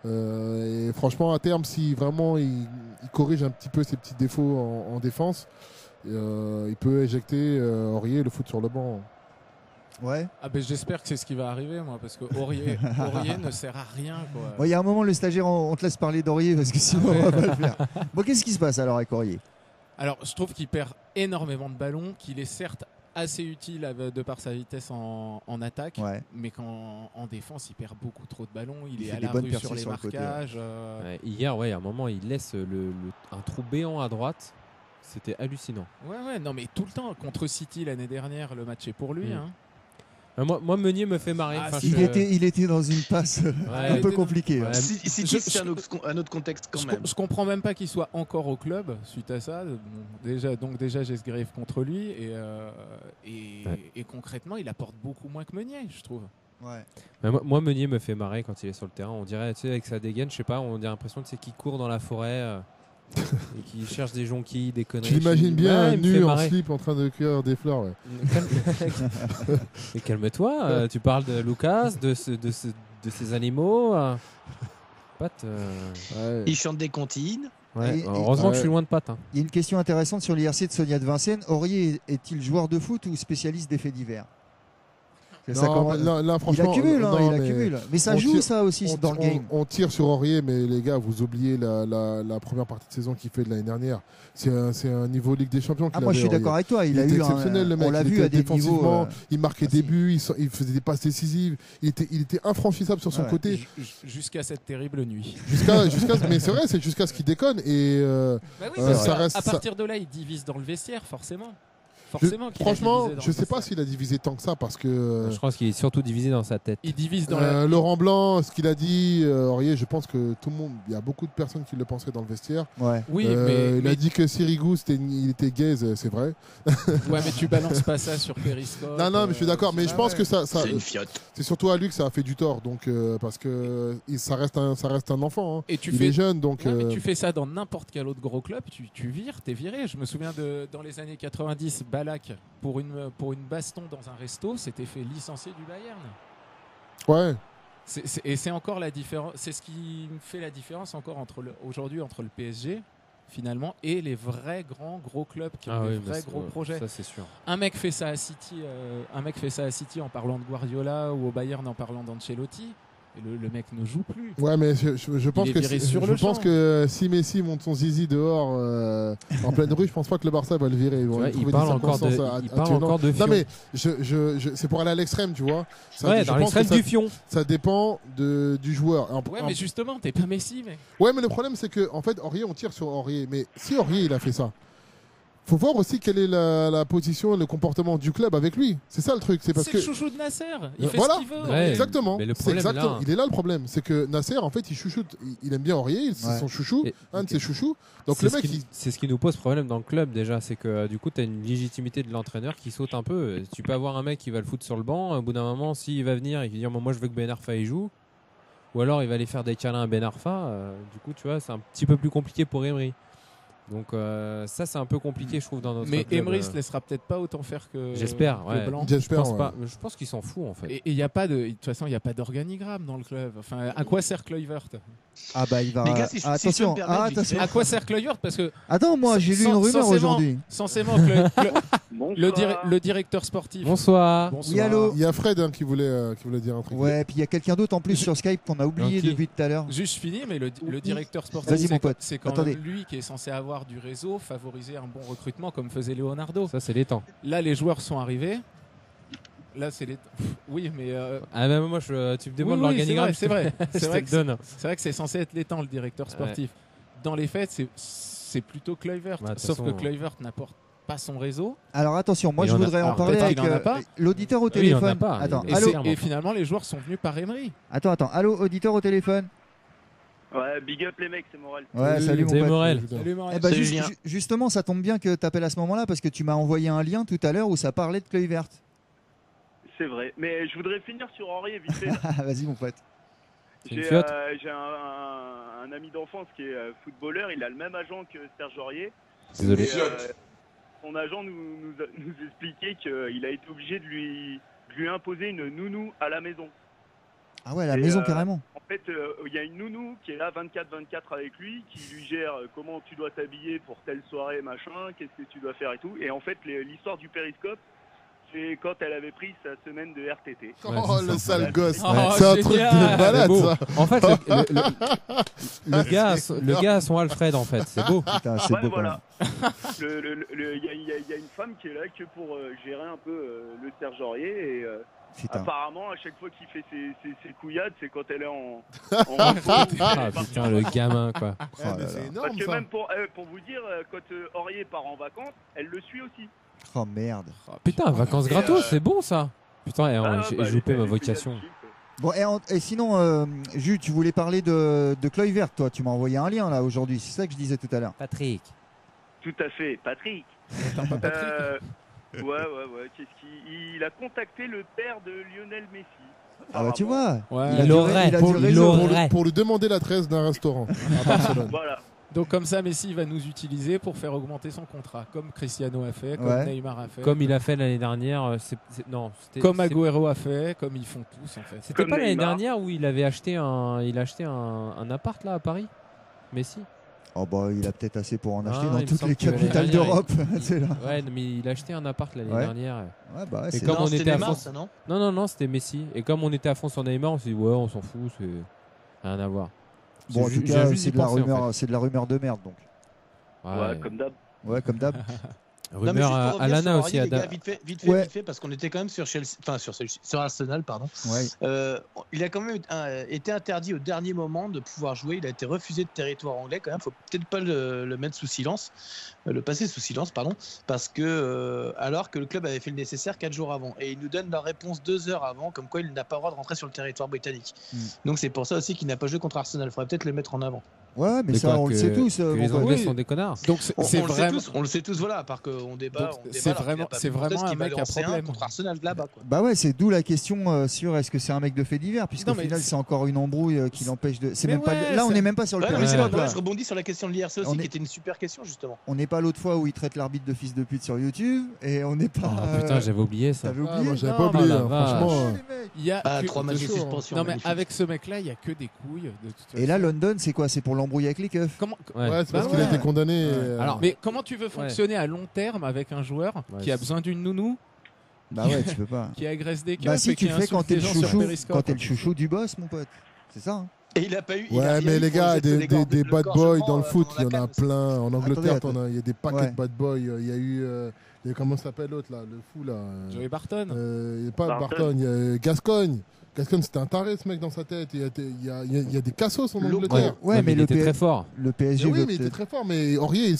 Et franchement, à terme, si vraiment il corrige un petit peu ses petits défauts en défense, il peut éjecter Aurier et le foutre sur le banc. Ouais. Ah ben j'espère que c'est ce qui va arriver moi parce que Aurier ne sert à rien quoi. Bon, il y a un moment, le stagiaire, on te laisse parler d'Aurier parce que sinon on va pas le faire. Bon, qu'est-ce qui se passe alors avec Aurier? Alors je trouve qu'il perd énormément de ballons, qu'il est certes assez utile de par sa vitesse en attaque, Ouais. mais qu'en en défense, il perd beaucoup trop de ballons. Il Il est fait à des la bonnes rue percées sur les sur le côté, marquages. Ouais, hier, ouais, à un moment, il laisse un trou béant à droite. C'était hallucinant. Ouais, non, mais tout le temps. Contre City l'année dernière, le match est pour lui. Mm. Hein. Moi, Meunier me fait marrer. Ah, Enfin, si. Il était dans une passe un peu compliquée. Ouais. City, c'est un autre contexte quand même. Je comprends même pas qu'il soit encore au club suite à ça. Bon, déjà j'ai ce greffe contre lui et concrètement, il apporte beaucoup moins que Meunier, je trouve. Ouais. Mais moi, Meunier me fait marrer quand il est sur le terrain. On dirait, tu sais, avec sa dégaine, je sais pas, on a l'impression qu'il court dans la forêt et qu'il cherche des jonquilles, des conneries. Tu l'imagines bien Ouais, il me fait nu en marrer. slip en train de cueillir des fleurs. Ouais. Mais calme-toi, tu parles de Lucas, de ces animaux. Pat, Il chante des comptines. ouais. Et- Heureusement que je suis loin de Pat. Hein. Il y a une question intéressante sur l'IRC de Sonia de Vincennes. Aurier est-il joueur de foot ou spécialiste des faits divers? Ça Non, commence- là, Il franchement, accumule, hein, non, il mais accumule. Mais ça on joue tire- ça aussi dans le game. On tire sur Aurier, mais les gars, vous oubliez la première partie de saison qu'il fait de l'année dernière. C'est un niveau Ligue des Champions qu'il Ah, moi je avait, suis d'accord Aurier. avec toi. Il a était eu exceptionnel, le mec. on l'a Il vu était à des niveaux. défensivement, il marquait ah, des si. buts, il faisait des passes décisives. Il était infranchissable sur son Ouais. côté. Jusqu'à cette terrible nuit. Mais c'est vrai, c'est jusqu'à ce qu'il déconne. Et Bah oui, ça parce qu'à- reste- à partir de là, il divise dans le vestiaire, forcément. je- Qu'il a franchement, divisé dans je le sais pas vestiaire. s'il a divisé tant que ça parce que Je pense qu'il est surtout divisé dans sa tête. Il divise dans la. Laurent Blanc, ce qu'il a dit, Aurier, je pense que tout le monde, il y a beaucoup de personnes qui le pensaient dans le vestiaire. Ouais. Oui, Il a dit que Sirigu, il était gaze, c'est vrai. Ouais, mais tu balances pas ça sur Periscope. Non, mais je suis d'accord, mais je pense que ça, C'est une fiotte. c'est surtout à lui que ça a fait du tort, donc parce que ça reste un enfant. Hein. Et tu Il fais. est jeune, donc. Ouais, mais tu fais ça dans n'importe quel autre gros club, tu vires, t'es viré. Je me souviens dans les années 90, Balak, pour une baston dans un resto, s'était fait licencier du Bayern. Ouais. Et c'est encore la différence. C'est ce qui fait la différence encore aujourd'hui entre le PSG finalement et les vrais gros clubs qui ont des vrais gros projets. Ça c'est sûr. Un mec fait ça à City, en parlant de Guardiola ou au Bayern en parlant d'Ancelotti. Et le mec ne joue plus. Ouais, mais je pense est que viré sur le champ. si Messi monte son zizi dehors en pleine rue, je pense pas que le Barça va le virer. Ils vont Ouais, trouver il parle des encore circonstances il parle encore de Non Fion. mais c'est pour aller à l'extrême, tu vois. Ouais, je dans pense que l'extrême du fion. ça dépend du joueur. Ouais, mais justement, t'es pas Messi, mec. Ouais, mais le problème c'est que en fait Aurier, on tire sur Aurier. Mais si Aurier il a fait ça, faut voir aussi quelle est la position et le comportement du club avec lui. C'est ça le truc. C'est parce C'est que le chouchou de Nasser. Il fait voilà. ce qu'il veut. Ouais. Exactement. Mais le C'est problème, exactement. là- Il est là le problème, c'est que Nasser en fait il chouchoute, il aime bien Aurier, c'est Ouais. son chouchou, Et- un de ses chouchous. Donc C'est le ce mec, qui- c'est ce qui nous pose problème dans le club déjà, c'est que du coup tu as une légitimité de l'entraîneur qui saute un peu. Tu peux avoir un mec qui va le foutre sur le banc, au bout d'un moment s'il va venir et qu'il dit moi je veux que Ben Arfa y joue, ou alors il va aller faire des câlins à Ben Arfa, du coup tu vois c'est un petit peu plus compliqué pour Emery. Donc ça c'est un peu compliqué je trouve dans notre Mais club. Emery se laissera peut-être pas autant faire que. J'espère, que ouais. Blanc. Je j'espère. pense ouais. pas, mais je pense qu'il s'en fout en fait. Et il y a pas de toute façon il n'y a pas d'organigramme dans le club. Enfin, à quoi sert Kluivert? Ah bah il va. Les gars, si je peux me attention, permettre, vite attention. À quoi sert Kluivert? Parce que Attends, moi j'ai lu une rumeur censément- aujourd'hui. censément Bonsoir. le directeur sportif. Bonsoir. Oui, allô. Il y a Fred qui voulait dire un truc. Ouais, puis il y a quelqu'un d'autre en plus sur Skype qu'on a oublié Qui depuis tout à l'heure. Juste fini, mais le directeur sportif, Vas-y, mon pote. c'est quand Attendez. même lui qui est censé avoir du réseau, favoriser un bon recrutement comme faisait Leonardo. Ça c'est les temps. Là, les joueurs sont arrivés. Là, c'est les. Oui, mais Ah même moi tu me demandes oui, l'organigramme. c'est vrai. Je C'est te vrai le que donne. c'est vrai que c'est censé être l'étang, le directeur sportif. Dans les faits, c'est plutôt Kluivert. Ouais, de toute Sauf façon, que Kluivert n'apporte pas son réseau. Alors attention, moi Il je en a- voudrais en alors, parler peut-être avec qu'il en a pas. l'auditeur au Oui, il en a téléphone. pas. Attends, Et allô. Et finalement, les joueurs sont venus par Emery. Attends, allô, auditeur au téléphone. Ouais, big up les mecs, c'est Morel. Ouais, salut mon Salut, pote. Morel. Salut, Morel. Eh ben, Salut, Julien. justement, ça tombe bien que tu appelles à ce moment-là parce que tu m'as envoyé un lien tout à l'heure où ça parlait de Kluivert. C'est vrai. Mais je voudrais finir sur Aurier vite fait. Vas-y mon pote. C'est une J'ai fiotte. un ami d'enfance qui est footballeur, il a le même agent que Serge Aurier. Désolé. Et, son agent nous expliquait qu'il a été obligé de lui imposer une nounou à la maison. Ah ouais, à la Et, maison carrément. En fait, il y a une nounou qui est là 24/24 avec lui, qui lui gère comment tu dois t'habiller pour telle soirée, machin, qu'est-ce que tu dois faire et tout. Et en fait, l'histoire du périscope, c'est quand elle avait pris sa semaine de RTT. Oh, Ouais, c'est le ça. sale gosse. Oh, C'est un truc génial. de malade, C'est beau. ça. En fait, le gars a son Alfred, en fait. C'est beau. Putain, c'est Ouais, beau voilà. quand même. Il y a une femme qui est là que pour gérer un peu le sergerier et Putain. apparemment à chaque fois qu'il fait ses couillades, c'est quand elle est en repos. Ah putain, le gamin, quoi. Oh Eh, là mais là. c'est Parce énorme, que ça. même pour vous dire, quand Aurier part en vacances, elle le suit aussi. Oh merde. Putain, vacances gratos, c'est bon ça. Putain, j'ai bah, loupé elle ma est vocation. couillade, Bon, et sinon, Jules, tu voulais parler de Cloy Vert, toi. Tu m'as envoyé un lien là aujourd'hui. C'est ça que je disais tout à l'heure. Patrick. Tout à fait, Patrick. Attends, pas Patrick. Ouais. Il a contacté le père de Lionel Messi. Ah bah tu vois. Ouais. Il a Il du- aurait. il a Pour, du Il réseau. aurait. pour lui demander l'adresse d'un restaurant à Barcelone. Voilà. Donc comme ça, Messi va nous utiliser pour faire augmenter son contrat, comme Cristiano a fait, comme Ouais. Neymar a fait, Comme il a fait l'année dernière. Non, c'était. comme c'est- Agüero a fait, comme ils font tous en fait. C'était Comme pas l'année Neymar. dernière où il avait acheté un appart là à Paris. Messi. Oh bah il a peut-être assez pour en acheter Ah, dans il me toutes semble les qu'il y avait capitales l'année d'Europe. C'est là. Ouais, mais il a acheté un appart l'année Ouais. dernière. Ouais, bah, ouais, Et c'est comme Non, on c'était était à Neymar, fond. ça, non? Non, c'était Messi. Et comme on était à fond sur Neymar, on s'est dit ouais, on s'en fout, c'est rien à voir. Bon, en J'ai tout ju- cas, j'ai juste c'est y de la pensé, en rumeur, c'est de la rumeur de merde donc. Ouais, comme d'hab. Ouais, comme d'hab. Non, mais Rumeur juste pour à revenir Alana sur aussi. Aurier, les à gars, vite Ouais. fait, parce qu'on était quand même sur Chelsea, enfin sur Arsenal, pardon. Ouais. Il a quand même été interdit au dernier moment de pouvoir jouer. Il a été refusé de territoire anglais quand même. Faut peut-être pas le mettre sous silence, le passer sous silence, pardon, parce que alors que le club avait fait le nécessaire 4 jours avant, et il nous donne la réponse 2 heures avant, comme quoi il n'a pas le droit de rentrer sur le territoire britannique. Donc c'est pour ça aussi qu'il n'a pas joué contre Arsenal. Il faudrait peut-être le mettre en avant. Ouais, mais Mais ça, quoi, on le que- sait tous. que mon les pote. Anglais Oui. sont des connards. Donc On, c'est on vraiment. le sait tous, voilà, à part qu'on débat. Donc, on débat c'est alors qu'il vraiment- a pas c'est pu montrer vraiment ce un qu'il va mec à lancer problème. contre Arsenal là-bas, quoi. Bah ouais, c'est d'où la question sur est-ce que c'est un mec de fait divers, puisqu'au Non, mais final c'est- c'est encore une embrouille qui l'empêche de. C'est Mais même pas. ouais, Là, on c'est- n'est même pas sur le Ouais, non, terrain. mais c'est Ouais, pas- là. ouais, je rebondis sur la question de l'IRC aussi, On qui est- était une super question justement. On n'est pas l'autre fois où il traite l'arbitre de fils de pute sur YouTube, et on n'est pas. Oh, putain, j'avais oublié ça. T'avais Ah, oublié moi, j'avais Non, pas oublié, la hein, vache. franchement. Les mecs. Il y a Ah, que 3 matchs de chaud, hein. suspension. Non mais magnifique. avec ce mec-là, il y a que des couilles. De toute Et là, façon. London, c'est quoi? C'est pour l'embrouille avec les keufs. Comment Ouais. Ouais, c'est parce Bah qu'il a ouais. été condamné. Alors, Mais comment tu veux fonctionner à long terme avec un joueur Ouais, qui a c'est- besoin d'une nounou, Bah ouais, tu peux pas. qui agresse des keufs Bah si et tu qui le fais quand insulte t'es des le gens sur chouchou, Periscope. quand t'es le chouchou du boss, mon pote. C'est ça. Hein. Et il a pas eu. il a Ouais, rien mais eu les pour le gars, jet de des le bad gorgement, boys dans le foot, pendant il y la en a canne. plein. En Angleterre, Attendez. il y a des paquets Ouais. de bad boys. Il y a eu. Comment s'appelle l'autre là? Le fou là. Joey Barton. Il y a pas Barton. Barton, il y a Gascogne. Gascogne, c'était un taré ce mec dans sa tête. Il y a des cassos en Angleterre. Ouais, mais il le était très fort. Le PSG Mais veut oui, mais il était peut-être. très fort. Mais Aurier,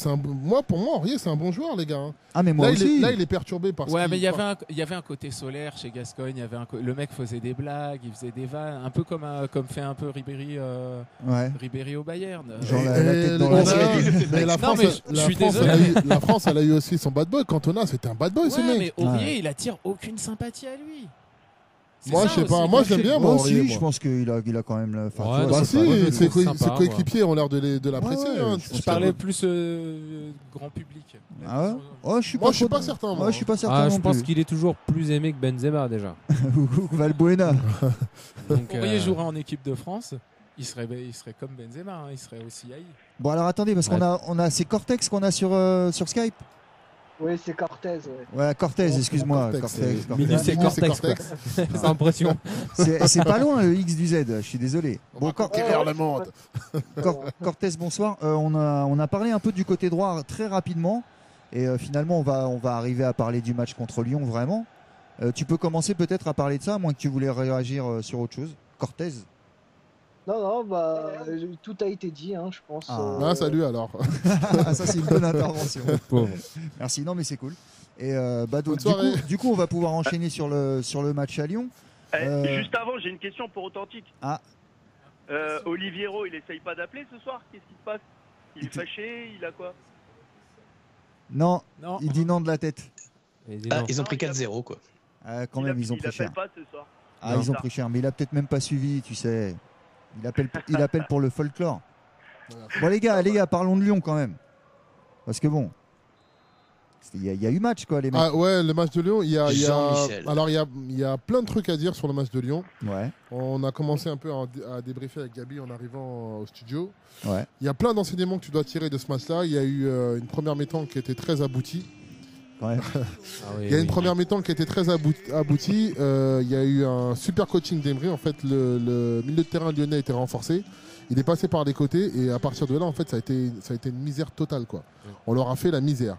pour moi, Aurier, c'est un bon joueur, les gars. hein. Ah mais moi Là, aussi. il est perturbé par Ouais, ce mais qu'il- il y avait un côté solaire chez Gascogne. Le mec faisait des blagues, il faisait des vannes, un peu comme fait un peu Ribéry, Ouais. Ribéry au Bayern. Genre Et- la tête dans et- la et- gueule. mais la Non, France, mais je suis désolé. la France, elle a eu aussi son bad boy. Cantona, c'était un bad boy, ce Ouais, mec. mais Aurier, Ouais. il attire aucune sympathie à lui. C'est Moi, ça je sais pas. aussi. Moi, j'aime bien, Moi Aurier, aussi, moi. je pense qu'il a quand même. Enfin, Ouais, tu vois, Bah c'est pas- moi, je si, le ses trouve sympa, coéquipiers ont l'air de l'apprécier. Ouais, hein. je pense Je que- parlais plus grand public. Ah ouais. Oh, je suis Moi, pas je suis trop- pas certain, moi. Moi, je suis pas certain Ah, non je pense plus. qu'il est toujours plus aimé que Benzema déjà. Ou Valbuena. Donc, Aurier jouerait en équipe de France, il serait comme Benzema, hein, il serait aussi haï. Bon alors attendez parce Ouais. qu'on a c'est Cortex qu'on a sur Skype. Oui, c'est Cortez. Ouais. Ouais, Cortez, Oh, excuse-moi. Cortex, Cortex, c'est- Cortex. Midi, c'est Cortex, quoi. Sans impression. C'est pas loin le X du Z, je suis désolé. Bon, Conquérir le monde. Cortez, bonsoir. On a parlé un peu du côté droit très rapidement et finalement on va arriver à parler du match contre Lyon vraiment. Tu peux commencer peut-être à parler de ça, à moins que tu voulais réagir sur autre chose. Cortez. Non, bah, tout a été dit, hein, je pense. Ah. Ah, salut alors. Ah, ça c'est une bonne intervention. Pauvre. Merci, non mais c'est cool. Et bah, donc, Bonne soirée. du coup on va pouvoir enchaîner sur le match à Lyon. Juste avant, j'ai une question pour Authentique. Ah. Oliviero, il essaye pas d'appeler ce soir? Qu'est-ce qui se passe? Il est Il- fâché? Il a quoi? Non, Non. il dit non de la tête. Et dis Ah, non. ils ont pris 4-0 quoi. Ah, quand même, ils ont pris cher. Il appelle pas ce soir. Ah, ils ont pris cher, mais il a peut-être même pas suivi, tu sais. Il appelle pour le folklore. Bon les gars, parlons de Lyon quand même. Parce que bon, il y a eu match quoi les mecs. Ah ouais, le match de Lyon, Jean-Michel. alors il y a plein de trucs à dire sur le match de Lyon. Ouais, On a commencé un peu à débriefer avec Gabi en arrivant au studio. ouais. Il y a plein d'enseignements que tu dois tirer de ce match-là. Il y a eu une première mi-temps qui était très aboutie. quand même. Il y a une première mi-temps qui a été très aboutie. Il y a eu un super coaching d'Emery. En fait, le milieu de terrain lyonnais a été renforcé. Il est passé par les côtés et à partir de là, en fait, ça a été une misère totale, quoi. On leur a fait la misère.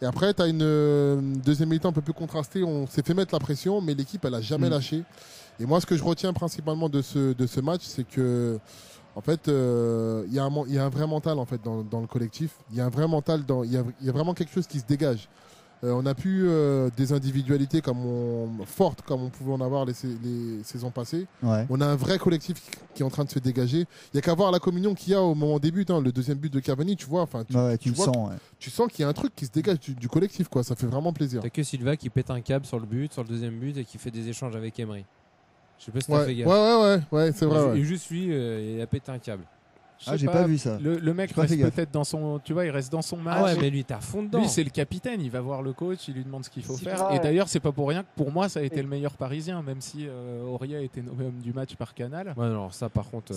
Et après, tu as une deuxième mi-temps un peu plus contrastée. On s'est fait mettre la pression, mais l'équipe, elle a jamais lâché. Et moi, ce que je retiens principalement de ce match, c'est que, en fait, il y a un vrai mental en fait dans le collectif. Il y a un vrai mental, il y a vraiment quelque chose qui se dégage. On a pu des individualités fortes comme on pouvait en avoir les saisons passées. Ouais. On a un vrai collectif qui est en train de se dégager. Il n'y a qu'à voir la communion qu'il y a au moment des buts. Le deuxième but de Cavani, tu vois. Tu le sens. Ouais. Tu sens qu'il y a un truc qui se dégage du collectif, quoi. Ça fait vraiment plaisir. T'as que Silva qui pète un câble sur le deuxième but et qui fait des échanges avec Emery. Je sais pas si t'as fait gaffe. Ouais, c'est vrai. Et juste lui, il a pété un câble. J'ai pas vu ça. Le mec reste peut-être dans son, tu vois, il reste dans son match. Ah ouais, mais lui t'es à fond dedans. Lui c'est le capitaine, il va voir le coach, il lui demande ce qu'il faut faire. Vrai. Et d'ailleurs c'est pas pour rien que pour moi ça a été le meilleur Parisien, même si Aurier a été nommé homme du match par Canal. Ouais, alors ça par contre.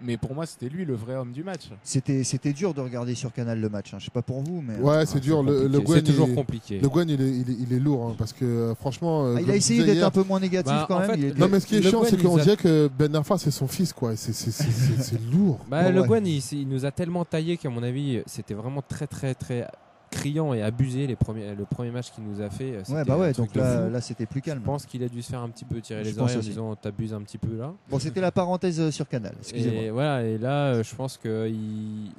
Mais pour moi c'était lui le vrai homme du match. C'était dur de regarder sur Canal le match. Je sais pas pour vous, mais. Ouais, c'est dur. C'est toujours compliqué. Le Gwen il est lourd parce que franchement. Il a essayé d'être un peu moins négatif quand même. Non mais ce qui est chiant, c'est qu'on dirait que Ben Arfa c'est son fils, quoi. C'est lourd. Le Gwen il nous a tellement taillé qu'à mon avis c'était vraiment très très très criant et abusé le premier match qu'il nous a fait. Donc là c'était plus calme. Je pense qu'il a dû se faire un petit peu tirer les oreilles en disant t'abuses un petit peu là. Bon, c'était la parenthèse sur Canal, excusez-moi. Et voilà, et là je pense qu'il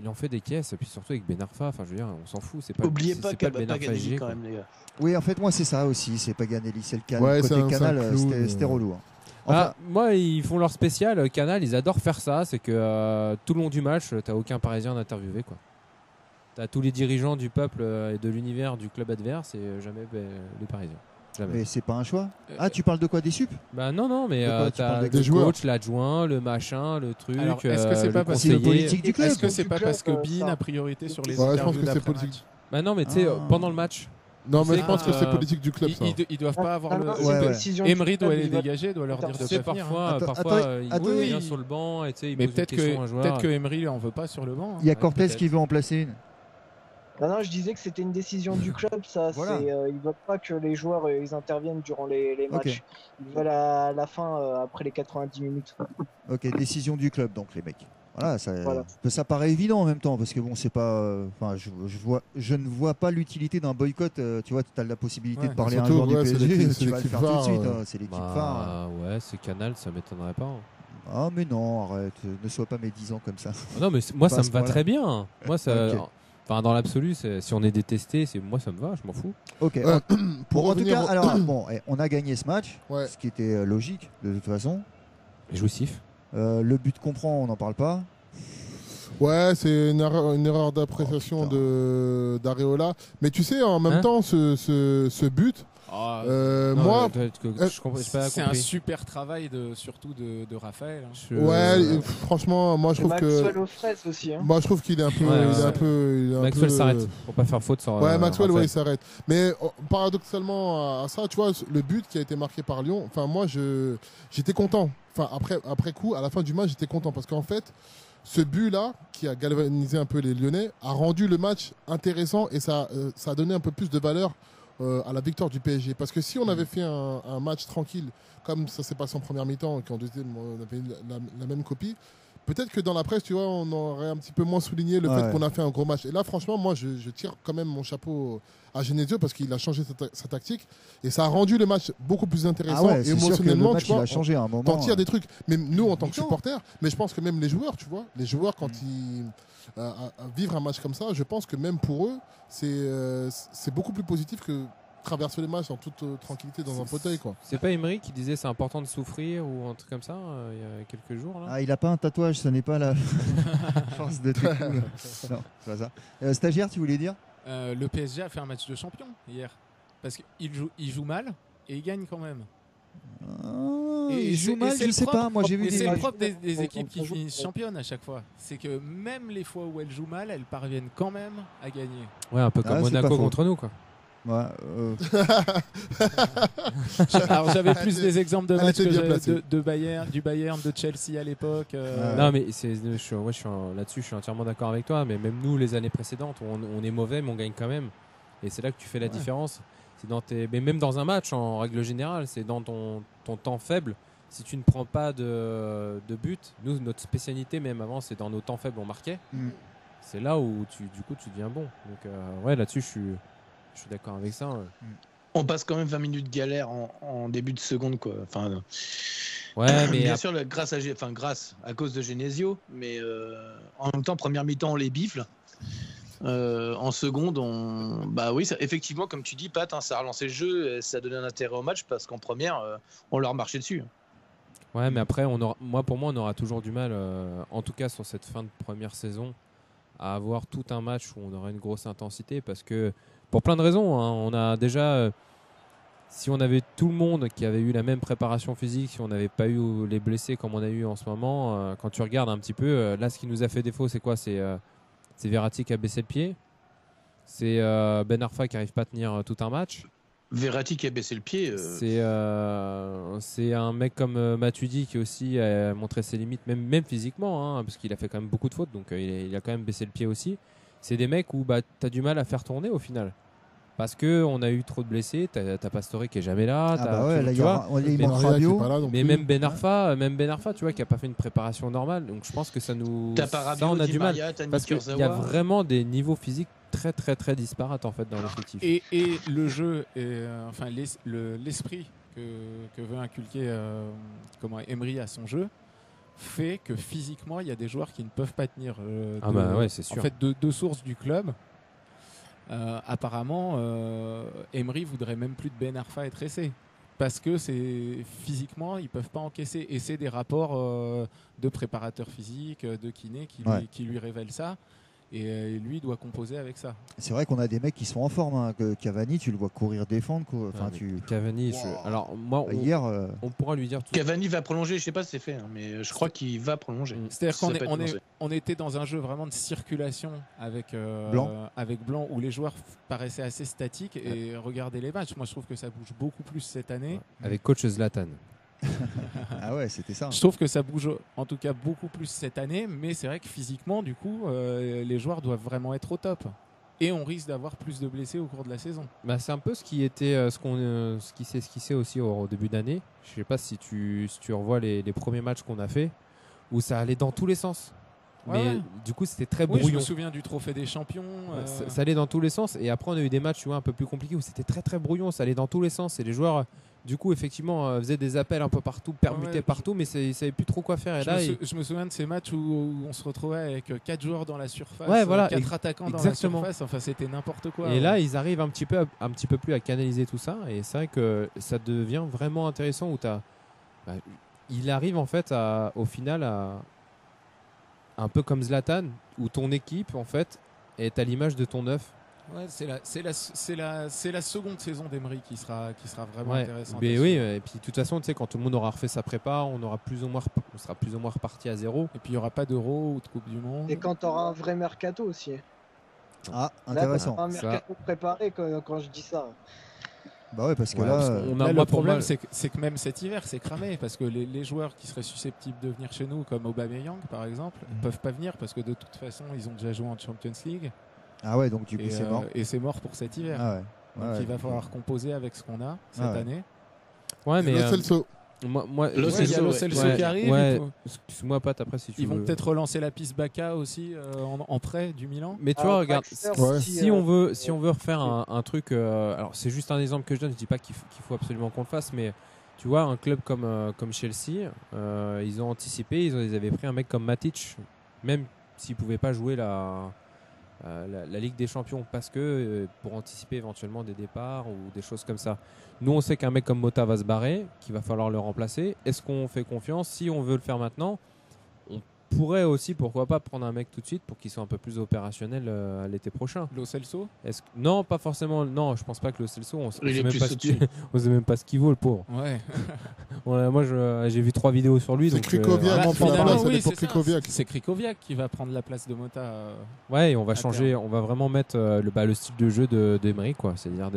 en fait des caisses, et puis surtout avec Ben Arfa, enfin je veux dire, on s'en fout, c'est pas. Oubliez pas qu'elle Ben va pas Arfa gagner SG, quand même, les gars. Oui, en fait moi c'est ça aussi, c'est Paganelli, c'est le Canal. Ouais, côté Canal, c'était relou. Enfin, moi, ils font leur spécial. Canal, ils adorent faire ça. C'est que tout le long du match, t'as aucun Parisien d'interviewer, quoi. T'as tous les dirigeants du peuple et de l'univers du club adverse et jamais les Parisiens. Jamais. Mais c'est pas un choix. Tu parles de quoi, des sup? Bah non, mais t'as des le coach, l'adjoint, le machin, le truc. Alors, est-ce que c'est pas parce que politique du club? Est-ce que c'est pas parce que Bean a priorité sur les Ouais, je pense interviews que c'est d'après-match? politique. Bah non, mais tu sais, pendant le match. Non, mais je pense que c'est politique du club, ça. Ils doivent pas avoir le. Ouais. Emery doit les dégager, doit leur dire de pas venir. Parfois, il vient sur le banc et tu sais, il mais pose une question à un joueur. peut-être que Emery en veut pas sur le banc. Il y a Cortez qui veut en placer une. Non, je disais que c'était une décision du club, ça. Voilà. Ils veulent pas que les joueurs ils interviennent durant les matchs. Okay. Ils veulent à la fin, après les 90 minutes. Ok, décision du club, donc les mecs. Voilà, ça paraît évident en même temps parce que bon, c'est pas. Enfin, je ne vois pas l'utilité d'un boycott. Tu vois, tu as la possibilité de parler à un joueur du PSG, tu vas le faire tout de suite. C'est l'équipe phare. Ouais, c'est Canal, ça m'étonnerait pas. Ah mais non, arrête, ne sois pas médisant comme ça. Non, mais moi ça me va très bien. Moi ça. Okay. Enfin, dans l'absolu, si on est détesté, moi ça me va, je m'en fous. Ok. Pour en tout cas, alors bon, on a gagné ce match, ce qui était logique de toute façon. Jouissif. Le but comprend, on n'en parle pas. Ouais, c'est une erreur d'appréciation d'Areola. Mais tu sais, en même temps, ce but, moi, c'est un super travail surtout de Raphaël. Franchement, moi je trouve que Maxwell aux fraises aussi. Moi je trouve qu'il est un peu, Maxwell s'arrête pour pas faire faute sur. Maxwell, il s'arrête. Mais paradoxalement à ça, tu vois, le but qui a été marqué par Lyon. Enfin, moi, j'étais content. Enfin, après coup, à la fin du match, j'étais content parce qu'en fait, ce but-là, qui a galvanisé un peu les Lyonnais, a rendu le match intéressant et ça a donné un peu plus de valeur à la victoire du PSG. Parce que si on avait fait un match tranquille, comme ça s'est passé en première mi-temps, et qu'en deuxième, on avait la même copie, peut-être que dans la presse, tu vois, on aurait un petit peu moins souligné le fait qu'on a fait un gros match. Et là, franchement, moi, je tire quand même mon chapeau à Genesio parce qu'il a changé sa tactique et ça a rendu le match beaucoup plus intéressant. Et émotionnellement, tu vois, il a changé à un moment. T'en tires des trucs. Même nous, en tant que supporters, mais je pense que même les joueurs, tu vois, quand ils vivent un match comme ça, je pense que même pour eux, c'est beaucoup plus positif que traverser les matchs en toute tranquillité dans un fauteuil, quoi. C'est pas Emery qui disait c'est important de souffrir ou un truc comme ça il y a quelques jours là. Il a pas un tatouage, ce n'est pas la force de truc. Non, c'est pas ça. Stagiaire, tu voulais dire? Le PSG a fait un match de champion hier parce qu'il joue mal et il gagne quand même. Il joue mal, je sais pas. Moi, j'ai vu c'est le propre des équipes qui finissent championnes à chaque fois. C'est que même les fois où elles jouent mal, elles parviennent quand même à gagner. Ouais, un peu comme Monaco contre nous, quoi. Ouais, Alors j'avais plus des exemples de matchs du Bayern, de Chelsea à l'époque. Non mais là-dessus je suis entièrement d'accord avec toi. Mais même nous les années précédentes, on est mauvais mais on gagne quand même. Et c'est là que tu fais la différence. C'est mais même dans un match, en règle générale, c'est dans ton temps faible. Si tu ne prends pas de but, nous, notre spécialité, même avant, c'est dans nos temps faibles, on marquait. C'est là où tu deviens bon. Donc, ouais, là-dessus, je suis d'accord avec ça. Ouais. On passe quand même 20 minutes de galère en début de seconde, quoi. Enfin, ouais, mais bien sûr, grâce à cause de Genesio, mais en même temps, première mi-temps, on les bifle. En seconde, bah oui, effectivement, comme tu dis, Pat, ça a relancé le jeu, et ça a donné un intérêt au match parce qu'en première, on leur marchait dessus. Ouais, mais après, pour moi, on aura toujours du mal, en tout cas sur cette fin de première saison, à avoir tout un match où on aura une grosse intensité parce que, pour plein de raisons, hein, on a déjà, si on avait tout le monde qui avait eu la même préparation physique, si on n'avait pas eu les blessés comme on a eu en ce moment, quand tu regardes un petit peu, là, ce qui nous a fait défaut, c'est quoi ? C'est Verratti qui a baissé le pied. C'est Ben Arfa qui n'arrive pas à tenir tout un match. Verratti qui a baissé le pied. C'est un mec comme Matuidi qui aussi a montré ses limites, même physiquement, hein, parce qu'il a fait quand même beaucoup de fautes, donc il a quand même baissé le pied aussi. C'est des mecs où tu as du mal à faire tourner au final. Parce qu'on a eu trop de blessés, t'as Pastore qui est jamais là. Il manque Rabiot. Mais même Ben Arfa, tu vois, qui a pas fait une préparation normale. Donc je pense que ça nous. T'as pas Rabiot, on a du mal. Parce qu'il y a Kurzawa. vraiment des niveaux physiques très très très disparates en fait dans l'effectif. Et le jeu, enfin l'esprit que veut inculquer Emery à son jeu fait que physiquement il y a des joueurs qui ne peuvent pas tenir. Ouais, c'est sûr. En fait, de sources du club. Apparemment, Emery voudrait même plus de Ben Arfa et Tressé parce que physiquement ils peuvent pas encaisser et c'est des rapports de préparateur physique, de kiné qui lui révèlent ça et lui doit composer avec ça. C'est vrai qu'on a des mecs qui sont en forme, hein. Cavani, tu le vois courir défendre quoi. Enfin, Cavani, alors moi hier on pourra lui dire tout. Cavani va prolonger, je sais pas si c'est fait, hein, mais je crois qu'il va prolonger. C'est-à-dire qu'on était dans un jeu vraiment de circulation avec Blanc où les joueurs paraissaient assez statiques et regardez les matchs. Moi je trouve que ça bouge beaucoup plus cette année. Avec coach Zlatan. Ah ouais, c'était ça. Je trouve que ça bouge en tout cas beaucoup plus cette année, mais c'est vrai que physiquement, du coup, les joueurs doivent vraiment être au top. Et on risque d'avoir plus de blessés au cours de la saison. Bah, c'est un peu ce qui était ce qui s'est esquissé aussi au début d'année. Je sais pas si tu revois les premiers matchs qu'on a fait, où ça allait dans tous les sens. Mais du coup, c'était très brouillon. Je me souviens du Trophée des Champions. Ça allait dans tous les sens. Et après, on a eu des matchs, tu vois, un peu plus compliqués où c'était très très brouillon. Ça allait dans tous les sens. Et les joueurs, du coup, effectivement, faisaient des appels un peu partout, permutaient partout, mais ils savaient plus trop quoi faire. Et je me souviens de ces matchs où on se retrouvait avec 4 joueurs dans la surface, 4 attaquants dans la surface. Enfin, c'était n'importe quoi. Et là, ils arrivent un petit peu plus à canaliser tout ça. Et c'est vrai que ça devient vraiment intéressant où il arrive en fait au final un peu comme Zlatan, où ton équipe en fait est à l'image de ton œuf. Ouais, c'est la seconde saison d'Emery qui sera vraiment intéressante. Mais oui, et puis de toute façon, tu sais, quand tout le monde aura refait sa prépa, on sera plus ou moins reparti à zéro. Et puis il n'y aura pas d'Euro ou de Coupe du Monde. Et quand tu auras un vrai mercato aussi. Ah, intéressant. Là, un mercato préparé quand je dis ça. Bah ouais, parce que là, le problème, c'est que même cet hiver, c'est cramé parce que les joueurs qui seraient susceptibles de venir chez nous, comme Aubameyang par exemple, ne peuvent pas venir parce que de toute façon, ils ont déjà joué en Champions League. Ah ouais, donc du coup, c'est mort. Et c'est mort pour cet hiver. Ah ouais. Donc il va falloir composer avec ce qu'on a cette année. Ouais, mais Lo Celso. Il y a Lo Celso qui arrive. Excuse-moi, Pat, après si tu veux. Ils vont peut-être relancer la piste Bacca aussi en prêt du Milan. Mais tu vois, regarde, si on veut refaire un truc, alors c'est juste un exemple que je donne. Je dis pas qu'il faut absolument qu'on le fasse, mais tu vois, un club comme Chelsea, ils ont anticipé, ils avaient pris un mec comme Matic, même s'il pouvait pas jouer la Ligue des Champions, parce que pour anticiper éventuellement des départs ou des choses comme ça. Nous, on sait qu'un mec comme Mota va se barrer, qu'il va falloir le remplacer. Est-ce qu'on fait confiance? Si on veut le faire maintenant, on pourrait aussi, pourquoi pas, prendre un mec tout de suite pour qu'il soit un peu plus opérationnel à l'été prochain. Lo Celso? Non, pas forcément. Non, je pense pas que Lo Celso, on sait même pas ce qu'il vaut, le pauvre. Ouais. Moi, j'ai vu 3 vidéos sur lui. C'est Krikoviak. C'est Krikoviak qui va prendre la place de Mota. Ouais, et on va changer. On va vraiment mettre le style de jeu d'Emery, quoi. C'est-à-dire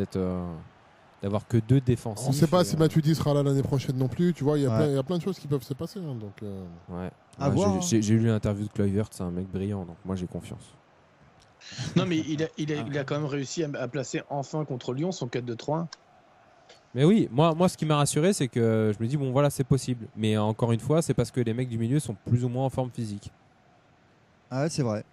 d'avoir que 2 défensifs. On ne sait pas si Matuidi sera là l'année prochaine non plus. Tu vois, il y a plein de choses qui peuvent se passer. Hein, donc, j'ai lu l'interview de Kluivert, c'est un mec brillant, donc moi j'ai confiance. Non, mais il a quand même réussi à placer enfin contre Lyon son 4-2-3-1. Mais oui, moi, ce qui m'a rassuré, c'est que je me dis, bon, voilà, c'est possible. Mais encore une fois, c'est parce que les mecs du milieu sont plus ou moins en forme physique. Ah ouais, c'est vrai.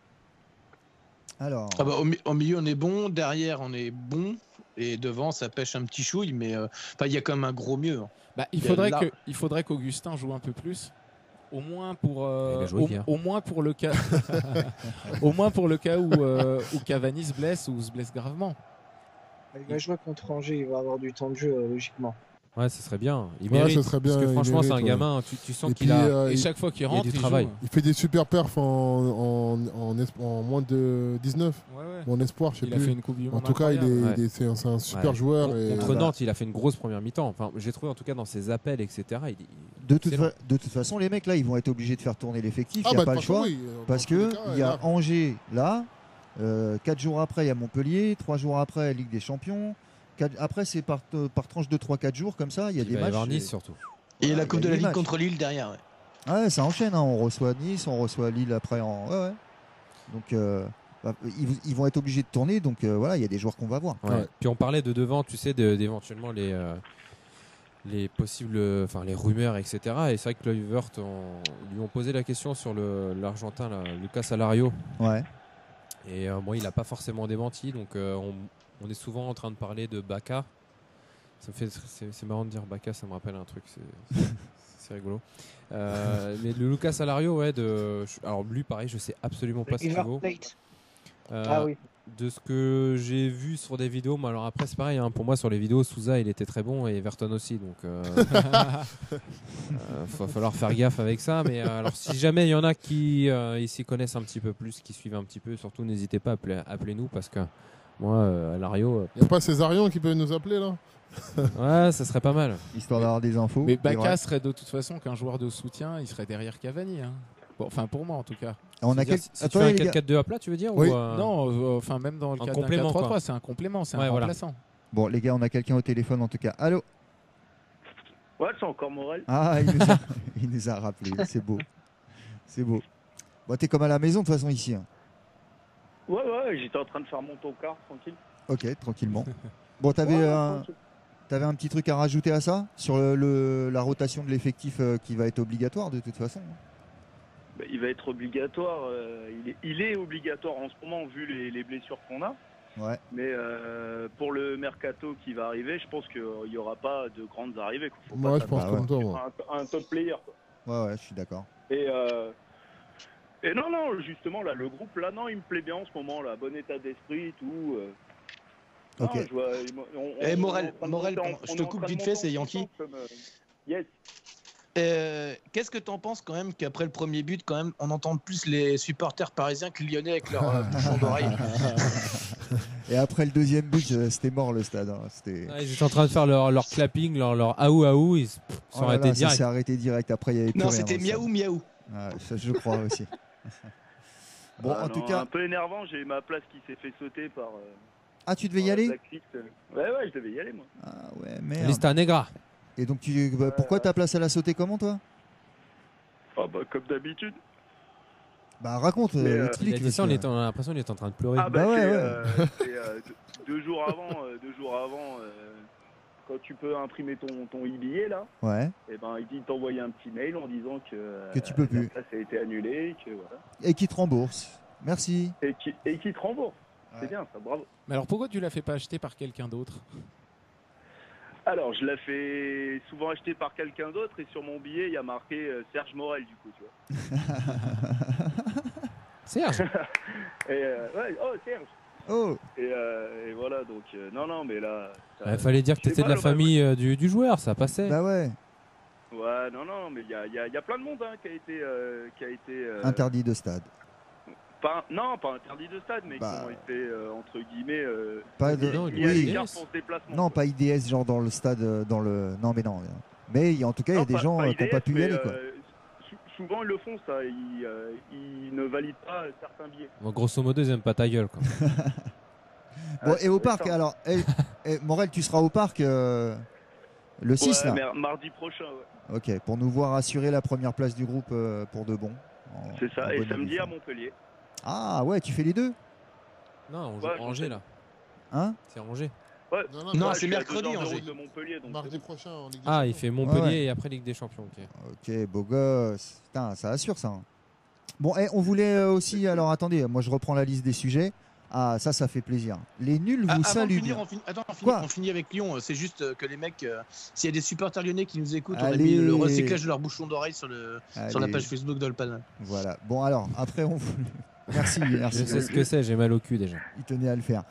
Alors, Ah bah, au milieu, on est bon. Derrière, on est bon. Et devant, ça pêche un petit chouille. Mais il y a quand même un gros mieux. Hein. Bah, il faudrait qu'Augustin joue un peu plus. Au moins pour au moins pour le cas au moins pour le cas où Cavani se blesse ou se blesse gravement. Il va jouer contre Angers, il va avoir du temps de jeu logiquement. Ouais, ce serait bien. Il Ouais, mérite. ça serait bien, parce que il franchement, c'est un mérite, gamin. Tu sens Et qu'il puis, a. Et chaque fois qu'il il y a rentre, du il travail. joue. Il fait des super perfs en moins de 19. Ouais, ouais. Ou en espoir, je sais Il a plus. fait une coupe du En monde tout cas, incroyable. c'est un super Ouais. joueur. Contre Et, Nantes, il a fait une grosse première mi-temps. Enfin, j'ai trouvé en tout cas dans ses appels, etc. de toute façon, les mecs là, ils vont être obligés de faire tourner l'effectif. Il n'y a pas de le toute façon, choix. oui. Parce Dans tous les que cas, il y a là, Angers là, 4 jours après il y a Montpellier, 3 jours après Ligue des Champions, après c'est par tranche de 3-4 jours comme ça, il y a des va y matchs. avoir Nice surtout. Et Voilà, la Coupe il y de a la des Ligue matchs. contre Lille derrière. Ouais. Ah ouais, ça enchaîne, hein. On reçoit Nice, on reçoit Lille après en. Ouais, ouais. Donc ils vont être obligés de tourner, donc voilà, il y a des joueurs qu'on va voir. Ouais. Ouais. Puis on parlait de devant, tu sais, d'éventuellement les possibles, enfin les rumeurs, etc. Et c'est vrai que Kluivert, lui ont posé la question sur l'Argentin, là, Lucas Alario. Ouais. Et bon, il n'a pas forcément démenti, donc on est souvent en train de parler de Bacca. C'est marrant de dire Bacca, ça me rappelle un truc, c'est rigolo. Mais le Lucas Alario, ouais, alors lui, pareil, je sais absolument pas ce qu'il River vaut. Plate. Euh, Ah oui. De ce que j'ai vu sur des vidéos, mais alors après c'est pareil, hein, pour moi sur les vidéos, Souza il était très bon et Everton aussi, donc va falloir faire gaffe avec ça. Mais alors si jamais il y en a qui s'y connaissent un petit peu plus, qui suivent un petit peu, surtout n'hésitez pas à appeler nous parce que moi, Alario, il n'y a pas Césarion qui peut nous appeler là? ouais, ça serait pas mal. Histoire d'avoir des infos. Mais des Bacca vrais. serait de toute façon qu'un joueur de soutien, il serait derrière Cavani. Hein. Bon, enfin pour moi en tout cas. On a C'est-à-dire, quel... si tu Attendez, fais les un gars. 4-4-2 à plat, tu veux dire Oui. ou, Non, enfin même dans le un cadre d'un complément, 4-3-3, quoi. c'est un complément, c'est un Ouais, voilà. remplaçant. Bon, les gars, on a quelqu'un au téléphone en tout cas. Allô? Ouais, c'est encore Morel. Ah, il nous a rappelé. C'est beau. C'est beau. Bon, t'es comme à la maison de toute façon ici. Hein. Ouais, j'étais en train de faire mon tocard, tranquille. Ok, tranquillement. Bon, t'avais Ouais, un... tranquille. T'avais un petit truc à rajouter à ça sur la rotation de l'effectif qui va être obligatoire de toute façon. Bah, il va être obligatoire. Il est obligatoire en ce moment vu les blessures qu'on a. Ouais. Mais pour le mercato qui va arriver, je pense qu'il n'y aura pas de grandes arrivées. Quoi. Faut Moi, pas je pense s'attendre comme toi. Moi. un top player. Quoi. Ouais, je suis d'accord. Et non, justement, là, le groupe, là, non, il me plaît bien en ce moment, là, bon état d'esprit et tout. Ok. Non, je vois, Morel, on je te coupe vite fait, c'est Yankee. Yes. Qu'est-ce que t'en penses quand même qu'après le premier but, quand même, on entend plus les supporters parisiens que lyonnais avec leur bouchon d'oreille? Et après le deuxième but, c'était mort le stade. Hein. C'était... Ouais, ils étaient en train de faire leur clapping, leur aou, ils se sont Oh là arrêtés là, ça direct. s'est arrêté direct. Après, il y avait plus Non, rien c'était dans le stade. miaou. Ah, ça, je crois aussi. Bon, en tout cas. Un peu énervant, j'ai ma place qui s'est fait sauter par. Ah, tu devais y par aller? Blacklist. Ouais, je devais y aller, moi. Ah ouais, merde. Lista Negra. Et donc, pourquoi ta place elle a sauté comment, toi? Ah, bah, comme d'habitude. Bah, raconte, Mais, Il a explique. dit parce ça, on que- a l'impression qu'il est en train de pleurer. Ah, bah, Bah ouais, c'est 2 jours avant, quand tu peux imprimer ton e-billet, là, Ouais. et ben, il t'envoyait un petit mail en disant Que tu peux plus. la place a été annulée, que voilà. Et qui te rembourse. Merci. Et qui te rembourse. Ouais. C'est bien, ça, bravo. Mais alors pourquoi tu l'as fait pas acheter par quelqu'un d'autre? Alors, je la fais souvent acheter par quelqu'un d'autre et sur mon billet, il y a marqué Serge Morel, du coup, tu vois. Serge. Et ouais, oh, Serge. Oh. Et voilà, donc, non, mais là. Il fallait dire que je sais t'étais de pas, la famille du joueur, ça passait. Bah ouais. Ouais, non, mais il y a plein de monde hein, qui a été Interdit de stade. pas interdit de stade, mais Bah. qui ont été entre guillemets Pas de... non, mis à oui. l'écart pour ce déplacement. Non, quoi. pas IDS, genre dans le stade, dans le. Non, mais non. Mais en tout cas, il y a Non, des pas- gens pas qui n'ont pas IDS, pu y mais, aller, quoi. Souvent ils le font ça, ils ne valident pas certains billets. Bon, grosso modo, ils aiment pas ta gueule, quoi. Bon, et au c'est parc, ça. alors, Morel, tu seras au parc le 6 là. Ouais, mardi prochain, ouais. Ok, pour nous voir assurer la première place du groupe pour de bon. C'est ça. Et bon samedi à uniforme. Montpellier. Ah ouais, tu fais les deux? Non, on joue Ouais, Angers là. Hein? C'est Angers. Ouais. Non, Ouais, c'est je suis à mercredi, 2 heures de Angers. route de Montpellier. Donc Mardi prochain en Ligue des Ah, il Champions. fait Montpellier Ouais. et après Ligue des Champions. Ok. Ok, beau gosse. Putain, ça assure ça. Hein. Bon, on voulait aussi. Alors attendez, moi je reprends la liste des sujets. Ah, ça fait plaisir. Les nuls vous Avant de saluent finir, bien. on Quoi finit avec Lyon. C'est juste que les mecs, s'il y a des supporters lyonnais qui nous écoutent, on a Allez. mis le recyclage de leur bouchon d'oreille sur la Allez. page Facebook d'Olpan. Voilà. Bon, alors, après, on voulait. Merci, Je merci. sais ce que c'est, j'ai mal au cul déjà. Il tenait à le faire.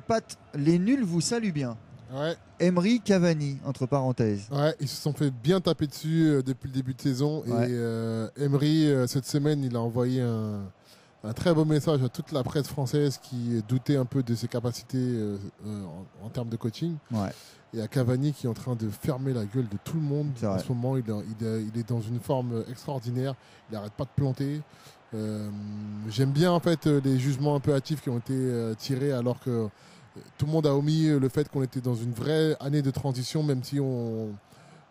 Pat, les nuls vous saluent bien. Ouais, Emery, Cavani, entre parenthèses. ouais, ils se sont fait bien taper dessus depuis le début de saison. Ouais. Et Emery, cette semaine, il a envoyé un très beau message à toute la presse française qui doutait un peu de ses capacités en termes de coaching. Ouais. Et à Cavani qui est en train de fermer la gueule de tout le monde. C'est En vrai. ce moment, il est dans une forme extraordinaire. Il n'arrête pas de planter. J'aime bien en fait les jugements un peu hâtifs qui ont été tirés alors que tout le monde a omis le fait qu'on était dans une vraie année de transition, même si On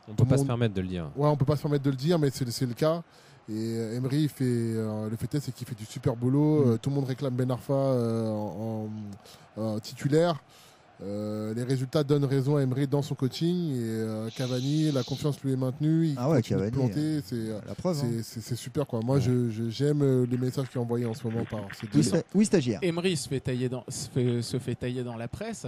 Tout peut le pas se monde- permettre de le dire. ouais, on peut pas se permettre de le dire, mais c'est le cas. Et Emery, il fait, le fait est, c'est qu'il fait du super boulot. Tout le monde réclame Ben Arfa en titulaire. Les résultats donnent raison à Emery dans son coaching. Et Cavani, la confiance lui est maintenue. Il Ah ouais, continue de Cavani, planter. C'est La preuve. Hein. c'est super quoi. Moi, j'aime les messages qu'il a envoyés en ce moment par ces deux. Oui, stagiaire. Emery se fait tailler dans la presse.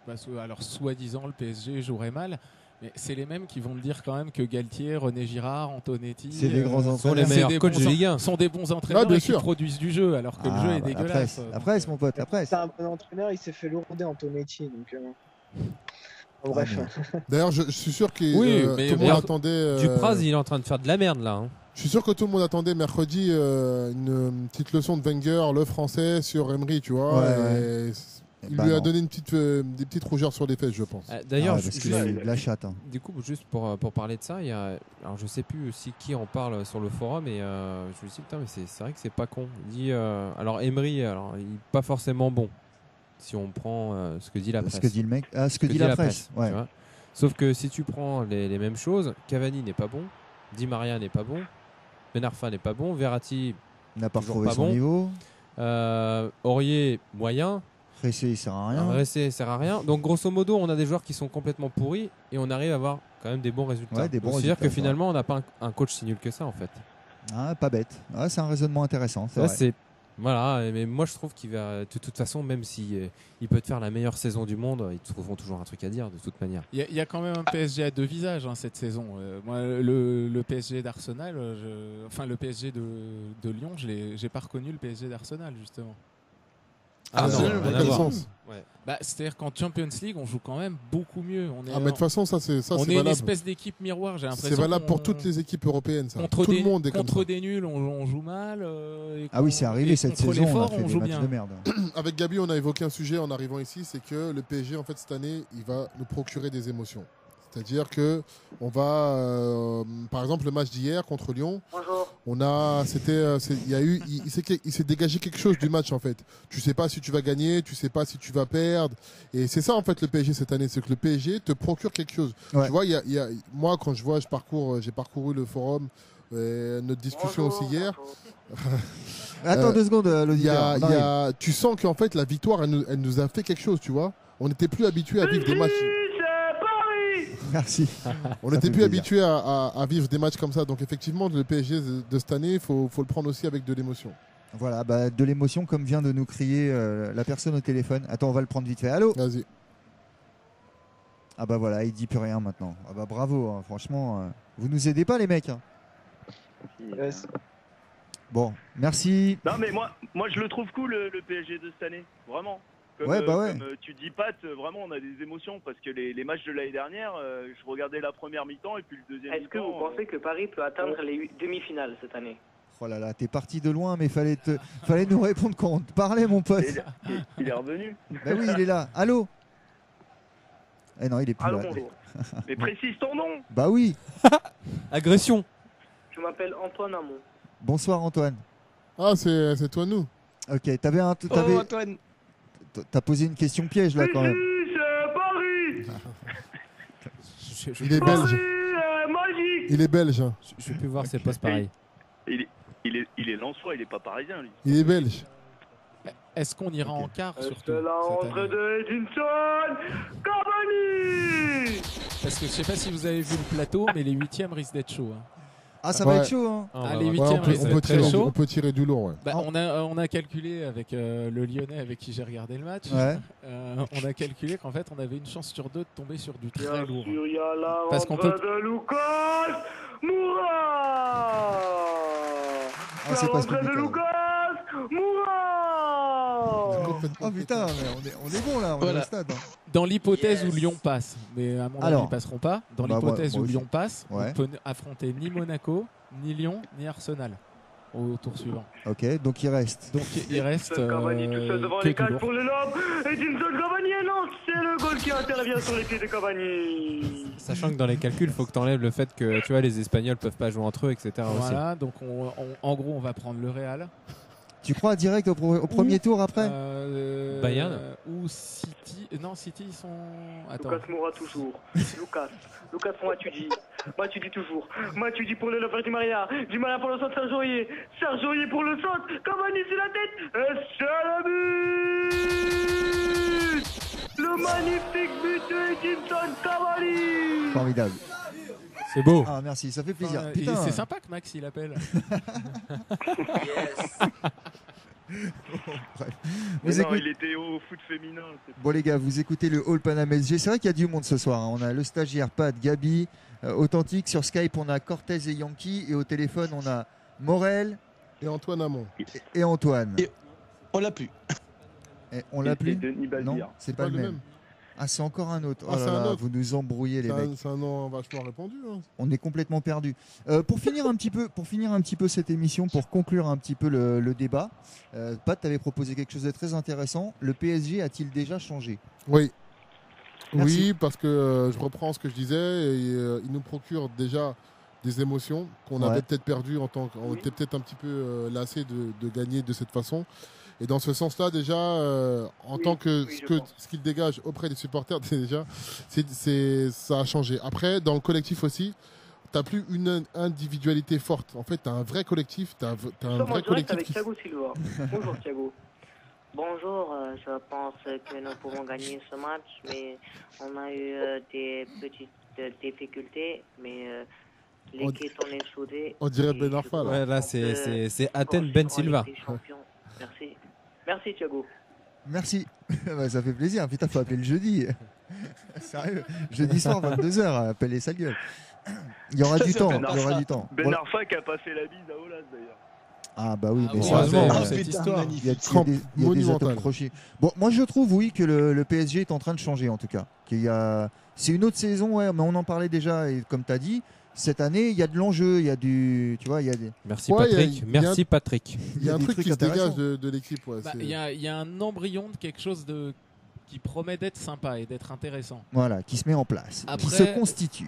Parce que, alors, soi-disant, le PSG jouerait mal. Mais c'est les mêmes qui vont me dire quand même que Galtier, René Girard, Antonetti C'est des grands Sont les entraîneurs. meilleurs des coachs bons de Ligue 1. sont des bons entraîneurs bien et qui sûr. produisent du jeu alors que le jeu est dégueulasse. La presse, mon pote, la presse. C'est un bon entraîneur, il s'est fait lourder Antonetti. Donc, bon, bref. D'ailleurs, je suis sûr que Oui, tout mais le monde d'ailleurs, attendait. Dupraz, il est en train de faire de la merde là. Hein. Je suis sûr que tout le monde attendait mercredi une petite leçon de Wenger, le français, sur Emery, tu vois. Ouais, et il Bah lui a non. donné des petites rougeurs sur les fesses, je pense. D'ailleurs, Ah ouais, parce ju- qu'il a eu de la chatte. Hein. du coup, juste pour parler de ça, il y a, alors je sais plus aussi qui en parle sur le forum et je me dis putain mais c'est vrai que c'est pas con. Il dit alors Emery, alors il est pas forcément bon si on prend ce que dit la presse. Ce que dit le mec. Ah, ce que dit la presse. tu Ouais. vois. Sauf que si tu prends les mêmes choses, Cavani n'est pas bon, Di Maria n'est pas bon, Ben Arfa n'est pas bon, Verratti, N'a pas Toujours retrouvé pas son bon. niveau. Aurier moyen, Ressé, il sert à rien. Ressé sert à rien. Donc grosso modo, on a des joueurs qui sont complètement pourris et on arrive à avoir quand même des bons résultats. Ouais, des bons C'est-à-dire résultats, que c'est finalement, on n'a pas un coach si nul que ça en fait. Ah, pas bête. Ah, c'est un raisonnement intéressant. C'est Là, vrai. c'est voilà, mais moi je trouve qu'il va de toute façon, même si il peut te faire la meilleure saison du monde, ils trouveront toujours un truc à dire de toute manière. Il y a quand même un PSG à deux visages hein, cette saison. Moi, le PSG d'Arsenal, enfin le PSG de Lyon, j'ai pas reconnu le PSG d'Arsenal justement. Ah non, Arsenal, rien dans à quel voir. sens Ouais. Bah, c'est-à-dire qu'en Champions League, on joue quand même beaucoup mieux. On est, Ah, mais de toute façon, ça on c'est est une valable. espèce d'équipe miroir. J'ai l'impression. C'est valable pour qu'on- toutes les équipes européennes. Ça. Contre Tout des, le monde est comme contre ça. des nuls, on joue mal. Et Ah oui, c'est arrivé et cette contre saison. les On forts, a fait on des joue matchs bien. de merde. Avec Gabi, on a évoqué un sujet en arrivant ici, c'est que le PSG, en fait, cette année, il va nous procurer des émotions. C'est-à-dire que on va, par exemple, le match d'hier contre Lyon, on a, il s'est dégagé quelque chose du match en fait. Tu sais pas si tu vas gagner, tu sais pas si tu vas perdre, et c'est ça en fait le PSG cette année, c'est que le PSG te procure quelque chose. Ouais. Tu vois, moi quand j'ai parcouru le forum, notre discussion aussi hier. Attends 2 secondes, l'auditeur. Tu sens qu'en fait la victoire, elle nous a fait quelque chose, tu vois. On n'était plus habitué à vivre des matchs. Merci. On Ça n'était fait plus plaisir. habitué à vivre des matchs comme ça. Donc effectivement, le PSG de cette année, il faut le prendre aussi avec de l'émotion. Voilà, bah, de l'émotion comme vient de nous crier la personne au téléphone. Attends, on va le prendre vite fait. Allô? Vas-y. Ah bah voilà, il dit plus rien maintenant. Ah bah bravo, hein, franchement. Vous nous aidez pas les mecs. Hein. Yes. Bon, merci. Non, mais moi je le trouve cool le PSG de cette année, vraiment. Comme, Ouais, bah ouais. comme tu dis, Pat, vraiment on a des émotions parce que les matchs de l'année dernière, je regardais la première mi-temps et puis le deuxième Est-ce que mi-temps. vous pensez que Paris peut atteindre les demi-finales cette année? Oh là là, t'es parti de loin, mais fallait nous répondre quand on te parlait, mon pote. Il est revenu. Bah oui, il est là. Allô? Eh non, il est plus Allô, là. bonjour. Mais précise ton nom. Bah oui. Agression. Je m'appelle Antoine Hamon. Bonsoir Antoine. Ah, c'est toi nous. Ok, Antoine. t'as posé une question piège là quand même. C'est Paris. Il est belge. Magique. Il est belge. Hein. Je vais plus voir ses postes pareils. Il est lensois, il est pas parisien lui. Il est belge. est-ce qu'on ira en quart surtout C'est la cette rentrée année de Edinson Cavani. Parce que je sais pas si vous avez vu le plateau, mais les 8e risquent d'être chauds. Hein. Ah, ça va être chaud. Hein. Ah, bah, les ouais, 8e risquent d'être très chauds. On peut tirer du lourd. Ouais. Bah, on a calculé avec le Lyonnais avec qui j'ai regardé le match. Ouais. On a calculé qu'en fait on avait une chance sur 2 de tomber sur du très lourd. Il y a la Parce qu'on rentrée peut- de Lucas Moura. Ah, c'est La pas ce rentrée de public, Lucas Moura. Oh putain, mais on est bon là, on est Voilà. au stade. Hein. Dans l'hypothèse où Lyon passe, mais à mon avis Alors. ils passeront pas. Dans Bah, l'hypothèse moi où aussi. Lyon passe, Ouais. on peut affronter ni Monaco, ni Lyon, ni Arsenal au tour suivant. Ok, donc il reste. Donc il reste Cavani tout seul devant que les du 4 lourd. pour le lob. Edinson Cavani, et non, c'est le goal qui intervient sur les pieds de Cavani. Sachant que dans les calculs, il faut que tu enlèves le fait que tu vois, les Espagnols peuvent pas jouer entre eux, etc. aussi. Voilà, donc en gros on va prendre le Real. Tu crois direct au premier tour après Bayern ou City. Non, City ils sont. Attends. Lucas Moura toujours. Lucas pour Matuidi. Matuidi toujours. Matuidi pour le lover du Maria. Du Maria pour le centre Serge Aurier. Serge Aurier pour le centre. Cavani sur la tête. Et c'est le but. Le magnifique but de Edinson Cavani. Formidable. C'est beau. Ah merci, ça fait plaisir. Enfin, Putain. c'est sympa que Max il appelle. Bref. Mais Vous non, écoutez- il était au foot féminin. Bon les gars, vous écoutez le Hall Paname SG. C'est vrai qu'il y a du monde ce soir. Hein. On a le stagiaire Pat, Gabi, Authentique. Sur Skype, on a Cortez et Yankee. Et au téléphone, on a Morel Et Antoine Hamon. et Antoine. Et on l'a plus. Et on l'a plus Denis Non, Bazir. c'est pas le même. Ah, c'est encore un autre. Oh là c'est un là, autre. vous nous embrouillez les mecs. C'est un nom vachement répandu. Hein. On est complètement perdu. Pour finir un petit peu cette émission, pour conclure un petit peu le débat, Pat, t'avais proposé quelque chose de très intéressant. Le PSG a-t-il déjà changé? Oui. Merci. Oui, parce que je reprends ce que je disais. Et, il nous procure déjà des émotions qu'on Ouais. avait peut-être perdues on était peut-être un petit peu lassé de gagner de cette façon. Et dans ce sens-là, déjà, en tant que ce qu'il dégage auprès des supporters, déjà, ça a changé. Après, dans le collectif aussi, t'as plus une individualité forte. En fait, t'as un vrai collectif, t'as un Nous sommes en vrai direct collectif avec qui Thiago Silva. Bonjour Thiago. Bonjour, je pense que nous pouvons gagner ce match, mais on a eu des petites difficultés, mais l'équipe on est soudée. On dirait Ben Arfa, là. Ouais, là, c'est Athènes Ben Silva. Merci. Merci Thiago. Merci. Bah, ça fait plaisir. Putain, faut appeler le jeudi. Sérieux. Jeudi soir, 22h, appelle les sales gueules. Il y aura du temps. Il y aura du temps. Ben Voilà. Arfa qui a passé la bise à Olas d'ailleurs. Ah bah oui, mais heureusement, ça, cette histoire. il y a des atomes crochés. Bon, moi je trouve oui que le PSG est en train de changer en tout cas. C'est une autre saison, ouais, mais on en parlait déjà et comme tu as dit, cette année il y a de l'enjeu, il y a du, tu vois, il y a des. Merci Patrick. Merci Patrick. Il y a un des truc trucs qui se dégage intéressants. de l'équipe. Ouais, Bah, il y a un embryon de quelque chose qui promet d'être sympa et d'être intéressant. Voilà, qui se met en place, qui Après, se constitue.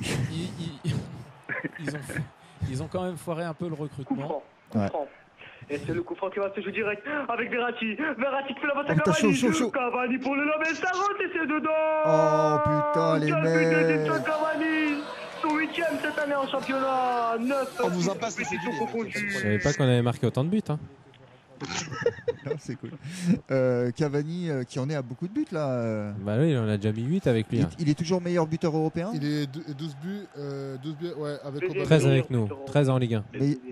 Ils ont quand même foiré un peu le recrutement. Ouais. Et c'est le coup franc qui va se jouer direct avec Verratti. Verratti qui fait la passe à Oh, putain, Cavani. chaud. Cavani pour le lob et ça rentre et c'est dedans. Oh putain les Quel but de mecs. Edinson Cavani. Son 8e cette année en championnat. 9 On vous en passe les compétitions confondues. Je savais pas qu'on avait marqué autant de buts. Hein. Non, c'est cool. Cavani qui en est à beaucoup de buts là. Bah oui, on a déjà mis 8 avec lui. hein. Il est toujours meilleur buteur européen. Il est 12 buts, ouais, avec Aubameyang. 13 avec nous, 13 en Ligue 1.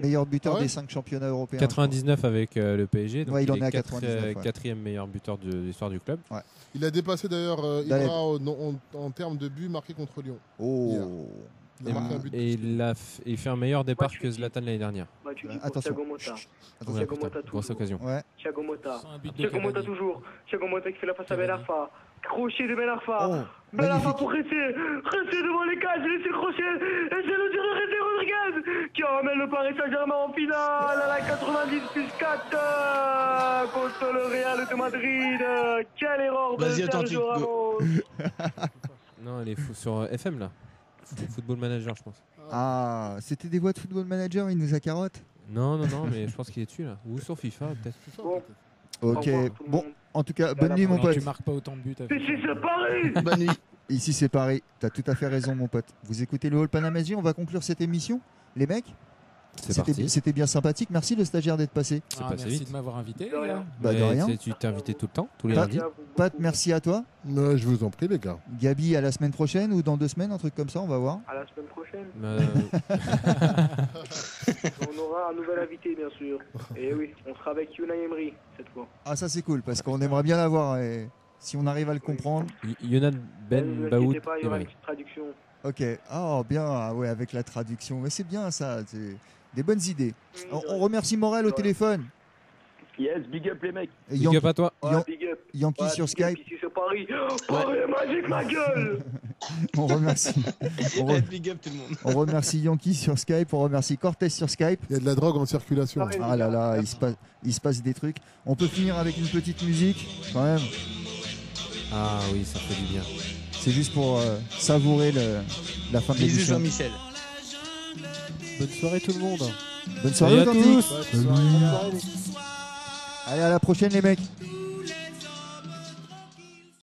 Meilleur buteur Ah ouais des 5 championnats européens. 99 avec le PSG, donc Ouais, il en il est à est 99, ouais. quatrième meilleur buteur de l'histoire du club. Ouais. Il a dépassé d'ailleurs D'ailleurs. Ibra en termes de buts marqués contre Lyon. Oh. Il a marqué un but. Et il fait un meilleur départ que Zlatan l'année dernière. Bah, tu dis pour Attention. Thiago Motta. Attention. Thiago putain, Motta grosse toujours. occasion. Ouais. Thiago Motta. Sans un but de Thiago Motta Cavani. toujours. Thiago Motta qui fait la passe à Ben Cavani. Arfa. Crochet de Ben Arfa. Oh, Ben Arfa magnifique. pour rester devant les cages, laisser le crochet. Et c'est le tir de Ressé Rodriguez qui emmène le Paris Saint-Germain en finale à la 90 plus 4 contre le Real de Madrid. Quelle erreur de Vas-y, Authentique, Sergio Ramos. Non, elle est sur FM là. Football Manager, je pense. Ah, c'était des voix de Football Manager, il nous a carotte. Non, mais je pense qu'il est dessus là. Ou sur FIFA peut-être. Bon, Ok, Au revoir, tout le bon, monde. en tout cas, bonne nuit mon Non, pote. tu marques pas autant de buts avec ici c'est Paris. Bonne nuit. Ici c'est pareil, t'as tout à fait raison mon pote. Vous écoutez le Hall Paname SG, on va conclure cette émission, les mecs. C'était bien sympathique. Merci le stagiaire d'être passé. Merci de m'avoir invité. Les gars. Bah, de rien. Tu t'es invité tout le temps, tous les lundis. Pat, merci à toi. Je vous en prie, les gars. Gabi, à la semaine prochaine ou dans 2 semaines, un truc comme ça, on va voir. À la semaine prochaine. On aura un nouvel invité, bien sûr. Et oui, on sera avec Unai Emery cette fois. Ah, ça c'est cool parce qu'on aimerait bien l'avoir. Et si on arrive à le comprendre. Yonan Ben Baoud. Ne vous inquiétez pas, il y aura une petite traduction. Ok. Ah, bien. Ah, ouais, avec la traduction. Mais c'est bien ça. C'est des bonnes idées. On remercie Morel au téléphone. Yes, big up les mecs. Big up à toi. Big up. Yankee sur Skype. Ici c'est Paris. Paris magique, ma gueule. On remercie. Big up tout le monde. On remercie Yankee sur Skype. On remercie Cortez sur Skype. Il y a de la drogue en circulation. Ah là là, il se passe des trucs. On peut finir avec une petite musique quand même. Ah oui, ça fait du bien. C'est juste pour savourer la fin de Bisous l'émission. Jean-Michel. Bonne soirée tout le monde. Bonne soirée à Authentique. tous. Allez, à la prochaine les mecs.